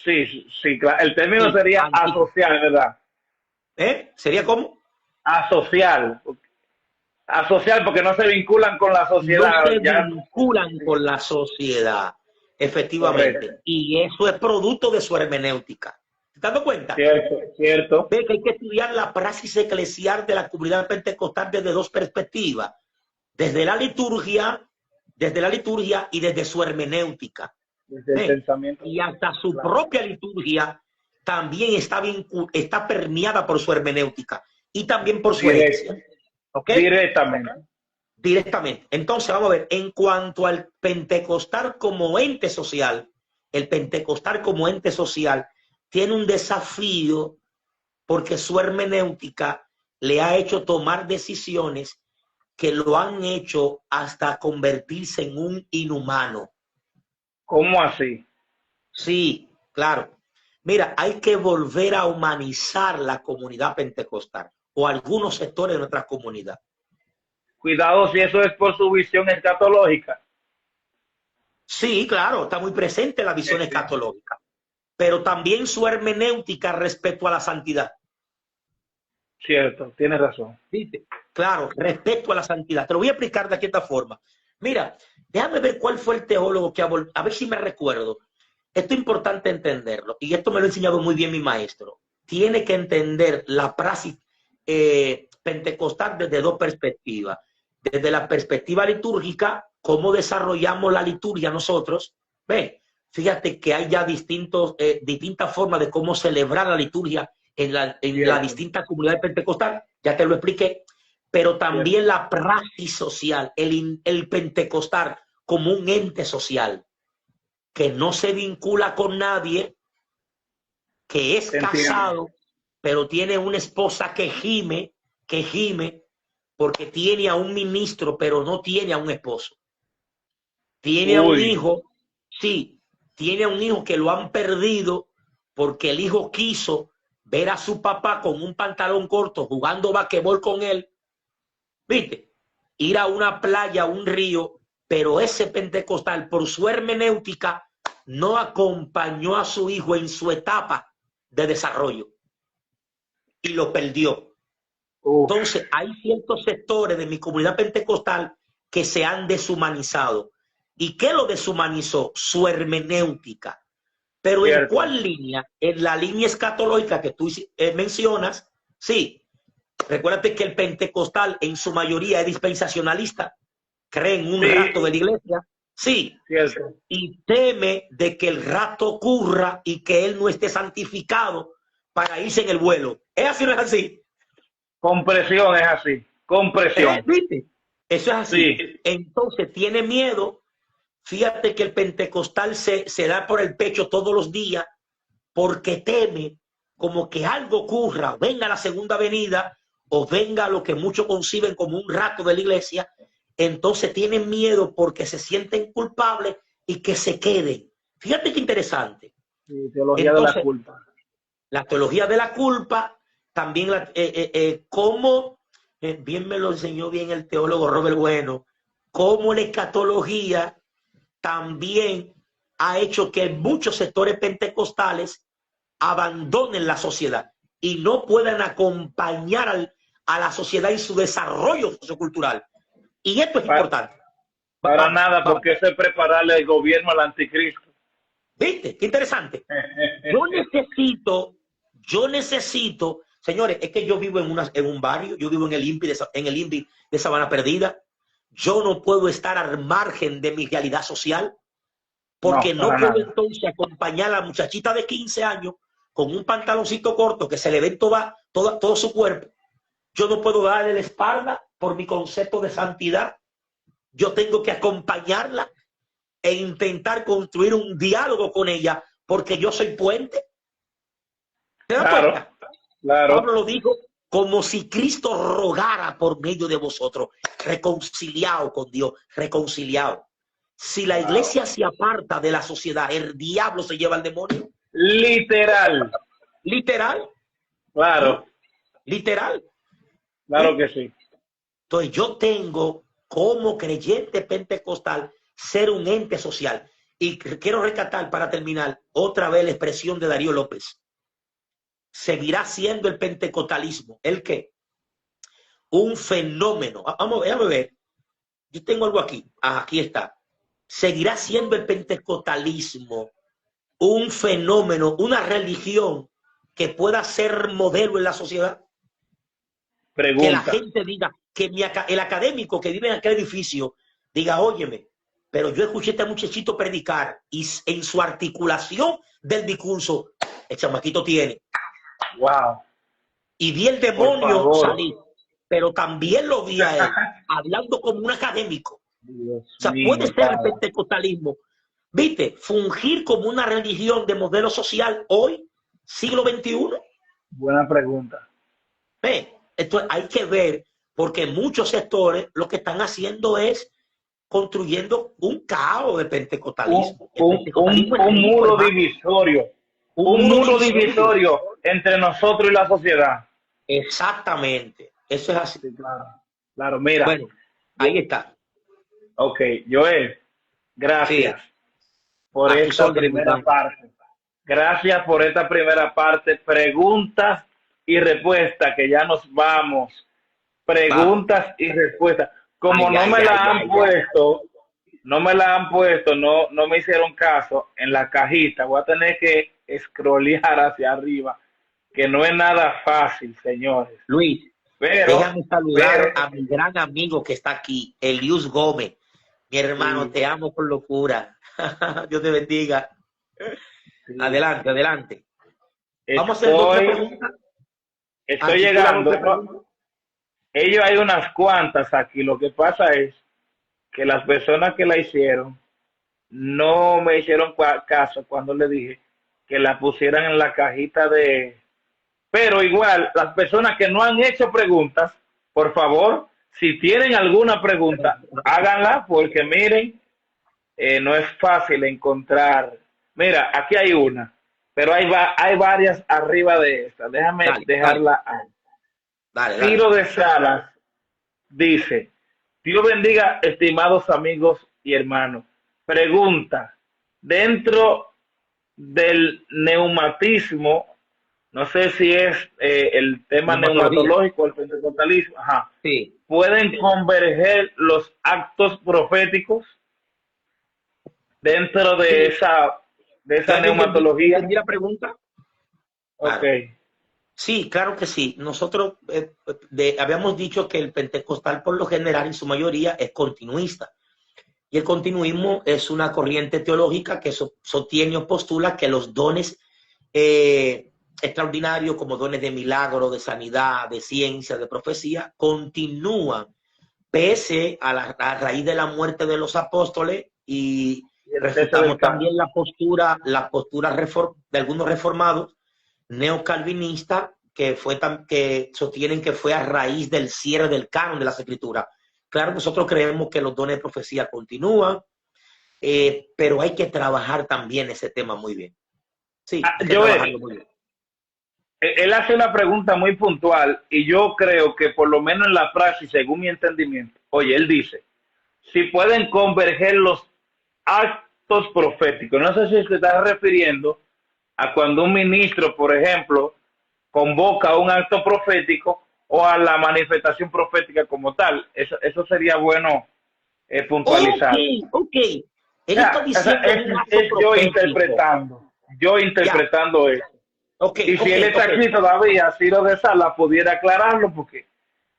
Sí, sí, claro. El término Sí, sería asocial, ¿verdad? ¿Sería como? Asocial. Asocial porque no se vinculan con la No sociedad. se Ya. vinculan Sí, con la sociedad, efectivamente. correcto. Y eso es producto de su hermenéutica. ¿Te estás dando cuenta? Cierto, cierto. Ve que hay que estudiar la praxis eclesial de la comunidad pentecostal desde dos perspectivas, desde la liturgia y desde su hermenéutica. Desde el ¿Ve? pensamiento. Y hasta su Claro. propia liturgia también está permeada por su hermenéutica y también por su Directo. herencia. ¿Ok? Directamente. Directamente. Entonces, vamos a ver, en cuanto al pentecostal como ente social, el pentecostal como ente social tiene un desafío porque su hermenéutica le ha hecho tomar decisiones que lo han hecho hasta convertirse en un inhumano. ¿Cómo así? Sí, claro. Mira, hay que volver a humanizar la comunidad pentecostal o algunos sectores de nuestra comunidad. Cuidado si eso es por su visión escatológica. Sí, claro, está muy presente la visión Sí, escatológica, pero también su hermenéutica respecto a la santidad. cierto, tienes razón. ¿Viste? Claro, respecto a la santidad. Te lo voy a explicar de esta forma. Mira, déjame ver cuál fue el teólogo que a ver si me recuerdo. Esto es importante entenderlo, y esto me lo ha enseñado muy bien mi maestro. Tiene que entender la praxis pentecostal desde dos perspectivas. Desde la perspectiva litúrgica, cómo desarrollamos la liturgia nosotros. Ve, fíjate que hay ya distintas formas de cómo celebrar la liturgia en la Cierto, distinta comunidad pentecostal, ya te lo expliqué, pero cierto. también la praxis social, el pentecostal como un ente social que no se vincula con nadie, que es Entiendo. casado, pero tiene una esposa que gime porque tiene a un ministro, pero no tiene a un esposo. Tiene a un Uy, hijo, sí, tiene a un hijo que lo han perdido porque el hijo quiso ver a su papá con un pantalón corto jugando basquetbol con él, ¿viste? Ir a una playa, a un río, pero ese pentecostal, por su hermenéutica, no acompañó a su hijo en su etapa de desarrollo y lo perdió. uf, Entonces, hay ciertos sectores de mi comunidad pentecostal que se han deshumanizado. ¿Y qué lo deshumanizó? Su hermenéutica. Pero ¿en cierto. cuál línea? En la línea escatológica que tú mencionas, sí. Recuérdate que el pentecostal en su mayoría es dispensacionalista, cree en un Sí, rapto de la iglesia, sí, cierto. y teme de que el rapto ocurra y que él no esté santificado para irse en el vuelo. ¿Es así o no es así? Compresión es así. Compresión. ¿Viste? Eso es así. Sí. Entonces tiene miedo. Fíjate que el pentecostal se da por el pecho todos los días porque teme como que algo ocurra, venga la segunda venida o venga lo que muchos conciben como un rato de la iglesia, entonces tienen miedo porque se sienten culpables y que se queden. Fíjate qué interesante. Sí, teología Entonces, de la culpa. la teología de la culpa, también cómo, bien me lo enseñó bien el teólogo Robert Bueno, cómo la escatología también ha hecho que muchos sectores pentecostales abandonen la sociedad y no puedan acompañar a la sociedad en su desarrollo sociocultural. Y esto es importante. Para nada, porque eso es prepararle el gobierno al anticristo. ¿Viste? Qué interesante. Yo necesito, señores, es que yo vivo en un barrio, yo vivo en el INPI de Sabana Perdida. Yo no puedo estar al margen de mi realidad social, porque no puedo entonces acompañar a la muchachita de 15 años con un pantaloncito corto que se le ve todo su cuerpo. Yo no puedo darle la espalda por mi concepto de santidad. Yo tengo que acompañarla e intentar construir un diálogo con ella, porque yo soy puente. ¿Te das cuenta? Claro. Pablo lo dijo, como si Cristo rogara por medio de vosotros, reconciliado con Dios, reconciliado. Si la iglesia se aparta de la sociedad, el diablo se lleva al demonio. Literal. Literal. Claro. Literal. Claro que sí. Entonces yo tengo, como creyente pentecostal, ser un ente social. Y quiero rescatar, para terminar, otra vez la expresión de Darío López. Seguirá siendo el pentecostalismo. ¿El qué? Un fenómeno. Déjame ver. Yo tengo algo aquí. Aquí está. Seguirá siendo el pentecostalismo un fenómeno, una religión que pueda ser modelo en la sociedad. Pregunta. Que la gente diga, que el académico que vive en aquel edificio diga, óyeme, pero yo escuché a este muchachito predicar y en su articulación del discurso, el chamaquito tiene. Wow. Y vi el demonio salir, pero también lo vi a él hablando como un académico. Dios o sea, mío, puede ser el pentecostalismo. ¿Viste? Fungir como una religión de modelo social hoy, siglo XXI. Buena pregunta. Esto hay que ver, porque muchos sectores lo que están haciendo es construyendo un caos de pentecostalismo. Un muro divisorio. Un muro divisorio entre nosotros y la sociedad. Exactamente. Eso es así. Sí, claro. Claro, mira. Bueno, ahí está. Ok, Joel, gracias por esta primera parte. Gracias por esta primera parte. Preguntas y respuestas, que ya nos vamos. Preguntas y respuestas. Como no me la han puesto, no me hicieron caso en la cajita. Voy a tener que scrollear hacia arriba, que no es nada fácil, señores. Luis, déjame saludar a mi gran amigo que está aquí, Elius Gómez. Mi hermano, te amo con locura. Dios te bendiga. Sí. Adelante, adelante. Vamos a hacer otra pregunta. Estoy llegando. Ellos hay unas cuantas aquí. Lo que pasa es que las personas que la hicieron no me hicieron caso cuando le dije que la pusieran en la cajita de... Pero igual, las personas que no han hecho preguntas, por favor, si tienen alguna pregunta, háganla, porque miren, no es fácil encontrar. Mira, aquí hay una, pero hay varias arriba de esta. Déjame dejarla ahí. Ciro de Salas dice: Dios bendiga, estimados amigos y hermanos. Pregunta: dentro del neumatismo, no sé si es el tema neumatológico, el pentecostalismo, sí. ¿Pueden converger los actos proféticos dentro de esa neumatología? ¿Entendí la pregunta? Ok. Sí, claro que sí. Nosotros habíamos dicho que el pentecostal por lo general en su mayoría es continuista. Y el continuismo es una corriente teológica que sostiene o postula que los dones extraordinarios, como dones de milagro, de sanidad, de ciencia, de profecía, continúan pese a la raíz de la muerte de los apóstoles, y refutamos también la postura de algunos reformados neocalvinistas que sostienen que fue a raíz del cierre del canon de las Escrituras. Claro, nosotros creemos que los dones de profecía continúan, pero hay que trabajar también ese tema muy bien. Sí, hay que trabajarlo muy bien. Él hace una pregunta muy puntual y yo creo que por lo menos en la praxis, según mi entendimiento, oye, él dice, si pueden converger los actos proféticos. No sé si se está refiriendo a cuando un ministro, por ejemplo, convoca un acto profético o a la manifestación profética como tal. Eso sería bueno puntualizar. Ok. Él está diciendo un acto yo interpretando eso. Y si él está aquí todavía, si lo de Sala pudiera aclararlo, porque,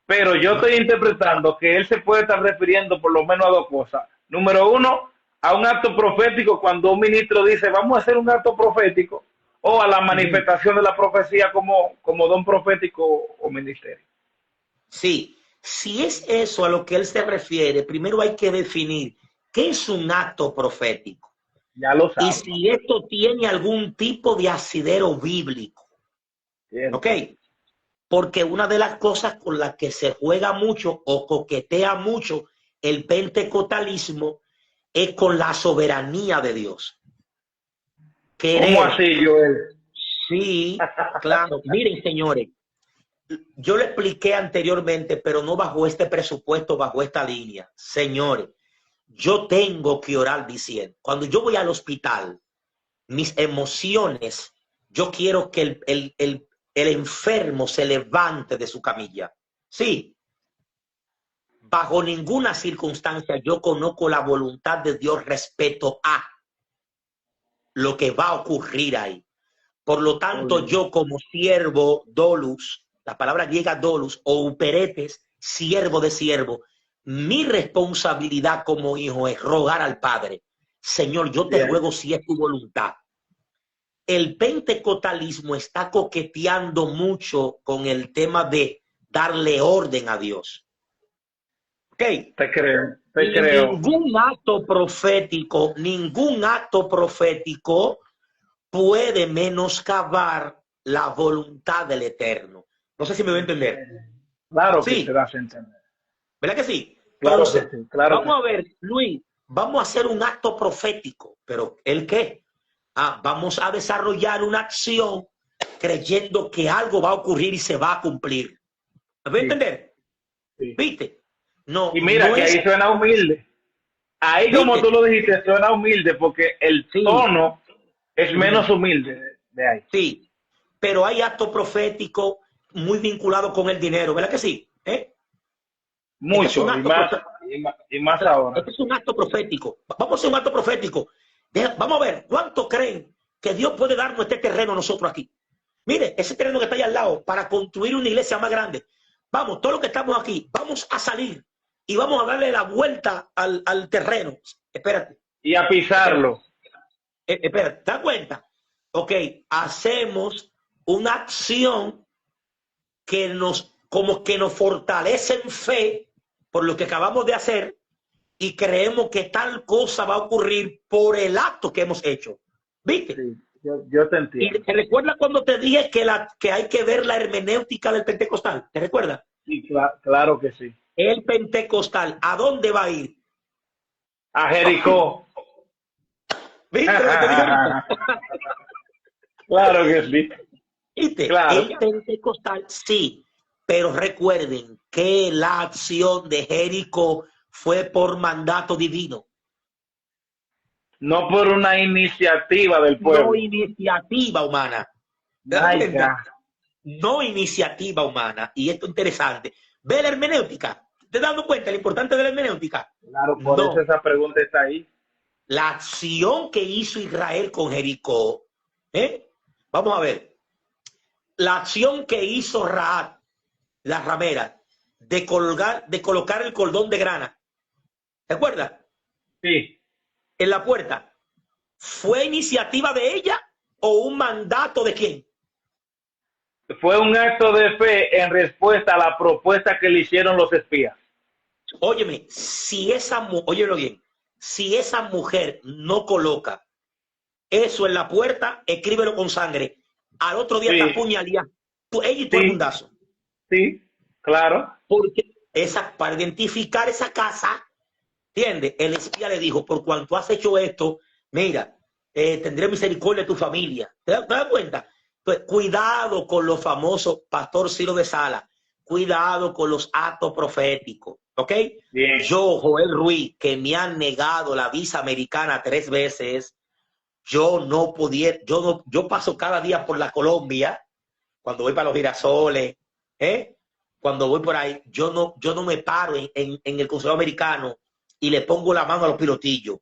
pero yo estoy interpretando que él se puede estar refiriendo por lo menos a dos cosas. Número uno, a un acto profético cuando un ministro dice vamos a hacer un acto profético, o a la manifestación de la profecía como don profético o ministerio. Sí, si es eso a lo que él se refiere, primero hay que definir qué es un acto profético. Ya lo sabe. Y si esto tiene algún tipo de asidero bíblico. Bien. ¿Ok? Porque una de las cosas con las que se juega mucho o coquetea mucho el pentecostalismo es con la soberanía de Dios. ¿Cómo así, Joel? Sí, claro. Miren, señores, yo le expliqué anteriormente, pero no bajo este presupuesto, bajo esta línea. Señores, yo tengo que orar diciendo, cuando yo voy al hospital, mis emociones, yo quiero que el enfermo se levante de su camilla. Sí, bajo ninguna circunstancia yo conozco la voluntad de Dios respecto a lo que va a ocurrir ahí. Por lo tanto, yo como siervo dolus, la palabra griega dolus o uperetes, siervo de siervo, mi responsabilidad como hijo es rogar al Padre, Señor, yo te ruego si es tu voluntad. El pentecostalismo está coqueteando mucho con el tema de darle orden a Dios. ¿Ok? Te creo. Ningún acto profético puede menoscabar la voluntad del Eterno. No sé si me voy a entender. Claro que te das a entender. ¿Verdad que sí? Claro Entonces, que sí, claro vamos a ver, Luis, vamos a hacer un acto profético, pero ¿el qué? Vamos a desarrollar una acción creyendo que algo va a ocurrir y se va a cumplir. ¿Me voy a entender? Sí. ¿Viste? No. Y mira no que ahí suena humilde. Ahí, ¿viste? Como tú lo dijiste, suena humilde porque el tono es menos humilde de ahí. Sí, pero hay actos proféticos muy vinculados con el dinero, ¿verdad que sí? Mucho, y más ahora. Este es un acto profético. Vamos a hacer un acto profético. Vamos a ver, ¿cuánto creen que Dios puede darnos este terreno a nosotros aquí? Mire, ese terreno que está ahí al lado, para construir una iglesia más grande. Vamos, todos los que estamos aquí, vamos a salir y vamos a darle la vuelta al terreno. Espérate. Y a pisarlo. Espérate, ¿te das cuenta? Ok, hacemos una acción que nos fortalece en fe por lo que acabamos de hacer y creemos que tal cosa va a ocurrir por el acto que hemos hecho. ¿Viste? Sí, yo te entiendo. ¿Y te recuerdas cuando te dije que hay que ver la hermenéutica del pentecostal? ¿Te recuerdas? Sí, claro que sí. El pentecostal, ¿a dónde va a ir? A Jericó. ¿Viste lo que te dije? Claro que sí. ¿Viste? Claro. El pentecostal, sí. Pero recuerden que la acción de Jericó fue por mandato divino. No por una iniciativa del pueblo. No iniciativa humana. No iniciativa humana. Y esto es interesante. ¿Ve la hermenéutica? ¿Te das cuenta lo importante de la hermenéutica? Claro, por eso esa pregunta está ahí. La acción que hizo Israel con Jericó, vamos a ver. La acción que hizo Rahab, la ramera, de colocar el cordón de grana. ¿Te acuerdas? Sí. En la puerta. ¿Fue iniciativa de ella o un mandato de quién? Fue un acto de fe en respuesta a la propuesta que le hicieron los espías. Óyeme, óyelo bien, si esa mujer no coloca eso en la puerta, escríbelo con sangre. Al otro día te apuñalía. Ella y tú el Sí, mundazo. sí, claro. Porque para identificar esa casa, ¿entiendes? El espía le dijo, por cuanto has hecho esto, mira, tendré misericordia de tu familia. ¿Te das cuenta? Pues, cuidado con los famosos Pastor Ciro de Sala, cuidado con los actos proféticos, ¿ok? Bien. Yo, Joel Ruiz, que me han negado la visa americana 3 veces, yo no pudiera, yo paso cada día por la Colombia, cuando voy para los girasoles, ¿eh? Cuando voy por ahí, yo no me paro en el consulado americano y le pongo la mano a los pilotillos.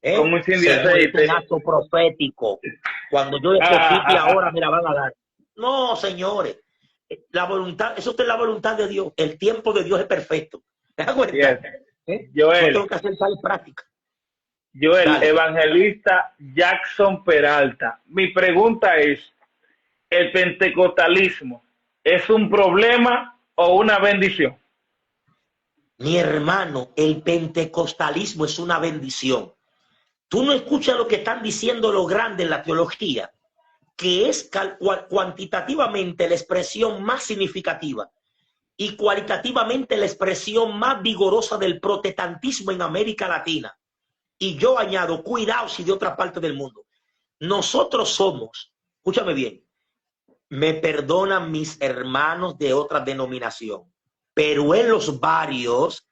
Con un chin de Señor, es un aceite. acto profético. Cuando yo deposite ahora, me la van a dar. No, señores. La voluntad, eso es la voluntad de Dios. El tiempo de Dios es perfecto. ¿Te das cuenta? Yes. Yo Joel, tengo que hacer tal práctica. Joel, Dale. evangelista Jackson Peralta. Mi pregunta es, ¿el pentecostalismo es un problema o una bendición? Mi hermano, el pentecostalismo es una bendición. Tú no escuchas lo que están diciendo los grandes en la teología, que es cuantitativamente la expresión más significativa y cualitativamente la expresión más vigorosa del protestantismo en América Latina. Y yo añado, cuidado si de otra parte del mundo. Nosotros somos, escúchame bien, me perdonan mis hermanos de otra denominación, pero en los barrios,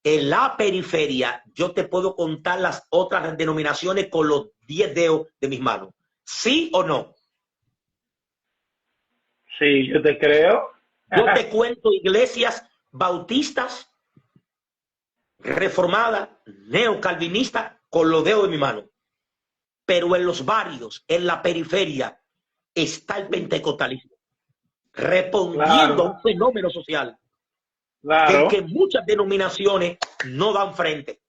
en la periferia, yo te puedo contar las otras denominaciones con los 10 dedos de mis manos. ¿Sí o no? Sí, yo te creo. Yo te cuento iglesias bautistas, reformadas, neocalvinistas, con los dedos de mi mano. Pero en los barrios, en la periferia, está el pentecostalismo, respondiendo a Claro, un fenómeno social del que claro. muchas denominaciones no dan frente.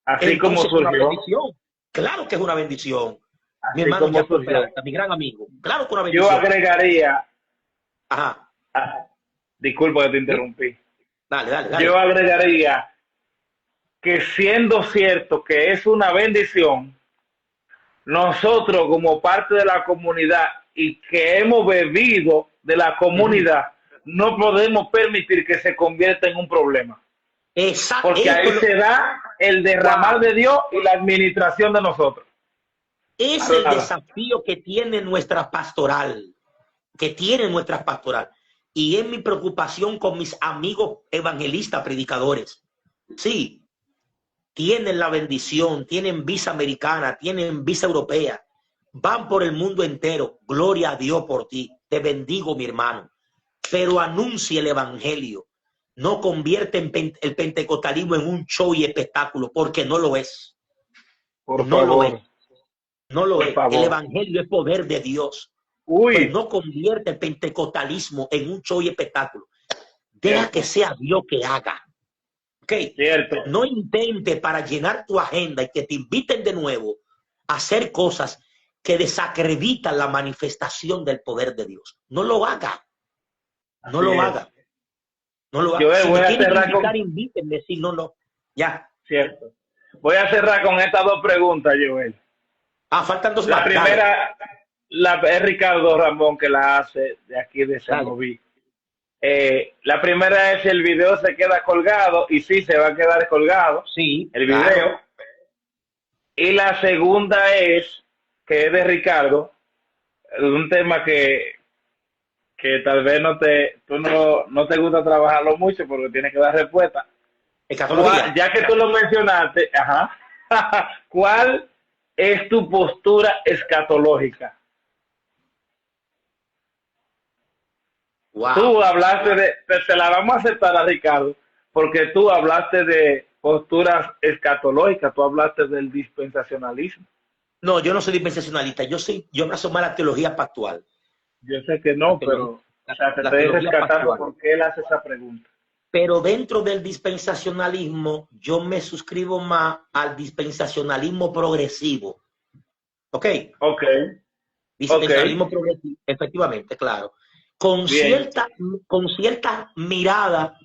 Así como Entonces, una surgió. bendición. Claro que es una bendición. Mi Así hermano como Jackson surgió. Peralta, mi gran amigo. Claro que una Yo bendición. agregaría, Ajá. disculpa que te ¿Sí? interrumpí. Dale, dale, Yo dale. agregaría que siendo cierto que es una bendición, nosotros como parte de la comunidad y que hemos bebido de la comunidad, no podemos permitir que se convierta en un problema. Exacto. Porque ahí se da el derramar Wow. de Dios y la administración de nosotros. Es el Hablaba. desafío que tiene nuestra pastoral. Que tiene nuestra pastoral. Y es mi preocupación con mis amigos evangelistas, predicadores. Sí, tienen la bendición, tienen visa americana, tienen visa europea, van por el mundo entero. Gloria a Dios por ti. Te bendigo, mi hermano. Pero anuncia el evangelio. No convierte el pentecostalismo en un show y espectáculo, porque no lo es. Por No lo es. favor, No lo por es. El favor. evangelio es poder de Dios. Pues Uy, no convierte el pentecostalismo en un show y espectáculo. Deja que cierto, sea Dios que haga. ¿Ok? cierto. No intente para llenar tu agenda y que te inviten de nuevo a hacer cosas que desacreditan la manifestación del poder de Dios. No lo haga. No Así lo es. haga. No lo haga. Yo Si voy me a quieren cerrar invitar, con, invítenme. Si no, no. Ya. cierto. Voy a cerrar con estas dos preguntas, Joel. Ah, faltan dos La más. Dale. primera es Ricardo Ramón que la hace de aquí de Dale. Semoví. La primera es si el video se queda colgado y sí se va a quedar colgado Sí, el claro. video. Y la segunda es que es de Ricardo, un tema que tal vez tú no te gusta trabajarlo mucho porque tienes que dar respuesta. Escatología. Ya que tú lo mencionaste, ajá, ¿cuál es tu postura escatológica? Wow. Tú hablaste te la vamos a aceptar a Ricardo, porque tú hablaste de posturas escatológicas, tú hablaste del dispensacionalismo. No, yo no soy dispensacionalista. Yo me asomo a la teología pactual. Yo sé que La no, pero, teología, o sea, te la estoy teología rescatando pactual. porque él hace esa pregunta. Pero dentro del dispensacionalismo, yo me suscribo más al dispensacionalismo progresivo. ¿Ok? Ok, ok, Dispensacionalismo progresivo, efectivamente, claro. Con bien, cierta, con cierta mirada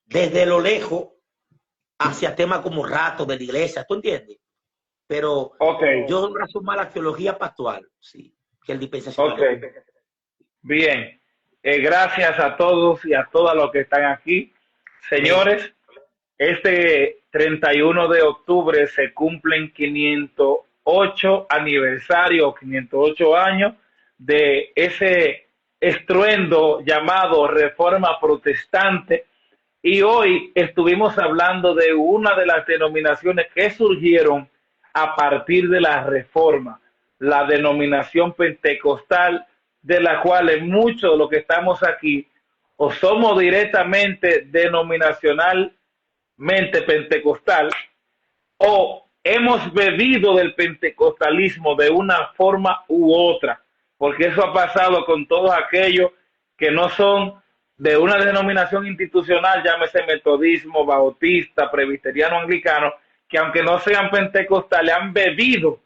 desde lo lejos hacia temas como ratos de la iglesia, ¿tú entiendes? Pero ok, yo abrazo más la teología pactual, sí, que el ok, dispensacionalismo. bien. Gracias a todos y a todas los que están aquí. Amén. Señores, este 31 de octubre se cumplen 508 aniversario, 508 años de ese estruendo llamado Reforma Protestante. Y hoy estuvimos hablando de una de las denominaciones que surgieron a partir de la Reforma, la denominación pentecostal, de la cual muchos de los que estamos aquí o somos directamente denominacionalmente pentecostal o hemos bebido del pentecostalismo de una forma u otra, porque eso ha pasado con todos aquellos que no son de una denominación institucional, llámese metodismo, bautista, presbiteriano, anglicano, que aunque no sean pentecostales, han bebido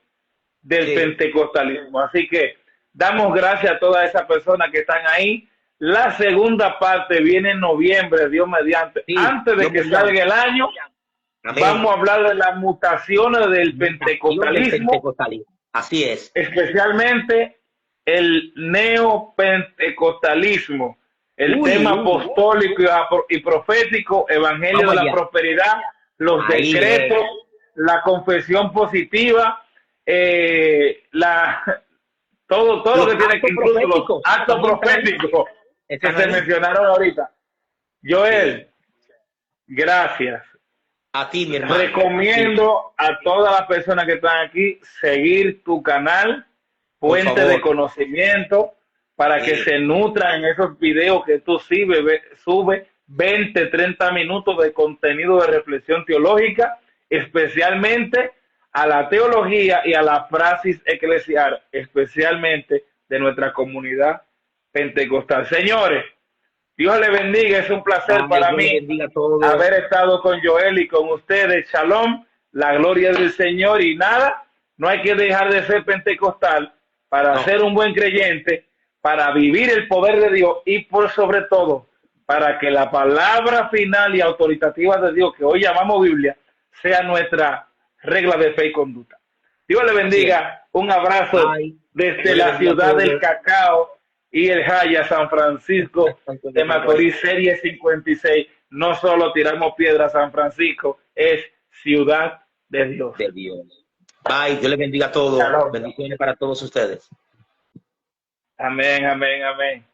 del Sí. pentecostalismo. Así que damos gracias a todas esas personas que están ahí. La segunda parte viene en noviembre, Dios mediante. Sí, Antes de Dios que mediante. salga el año, Amén. vamos a hablar de las mutaciones del Mutación del pentecostalismo, pentecostalismo. Así es. especialmente el neopentecostalismo, el Uy, tema uy. apostólico y profético, evangelio Vamos de la allá. prosperidad, los Ahí decretos, es. la confesión positiva, la, todo lo Los que tiene que, actos incluso los proféticos actos también están ahí. proféticos que Están se ahí. mencionaron ahorita. Sí. Joel, gracias. A ti, mi hermano. Sí. Recomiendo a todas las personas que están aquí seguir tu canal, Por Fuente de favor. Conocimiento, para que Sí. se nutran en esos videos que tú sube 20, 30 minutos de contenido de reflexión teológica, especialmente a la teología y a la praxis eclesial, especialmente de nuestra comunidad pentecostal. Señores, Dios le bendiga, es un placer Ay, para Dios le mí bendiga a todos. haber estado con Joel y con ustedes. Shalom, la gloria del Señor. Y nada, no hay que dejar de ser pentecostal para No. ser un buen creyente, para vivir el poder de Dios y por sobre todo para que la palabra final y autoritativa de Dios, que hoy llamamos Biblia, sea nuestra regla de fe y conducta. Dios le Así es. bendiga, un abrazo Ay, desde Dios le la bendiga a ciudad del todos. cacao y el Jaya, San Francisco de Macorís, serie 56. No solo tiramos piedras, San Francisco es ciudad de Dios. De Dios. Bye. Dios le bendiga a todos. Shalom. Bendiciones para todos ustedes. Amén, amén, amén.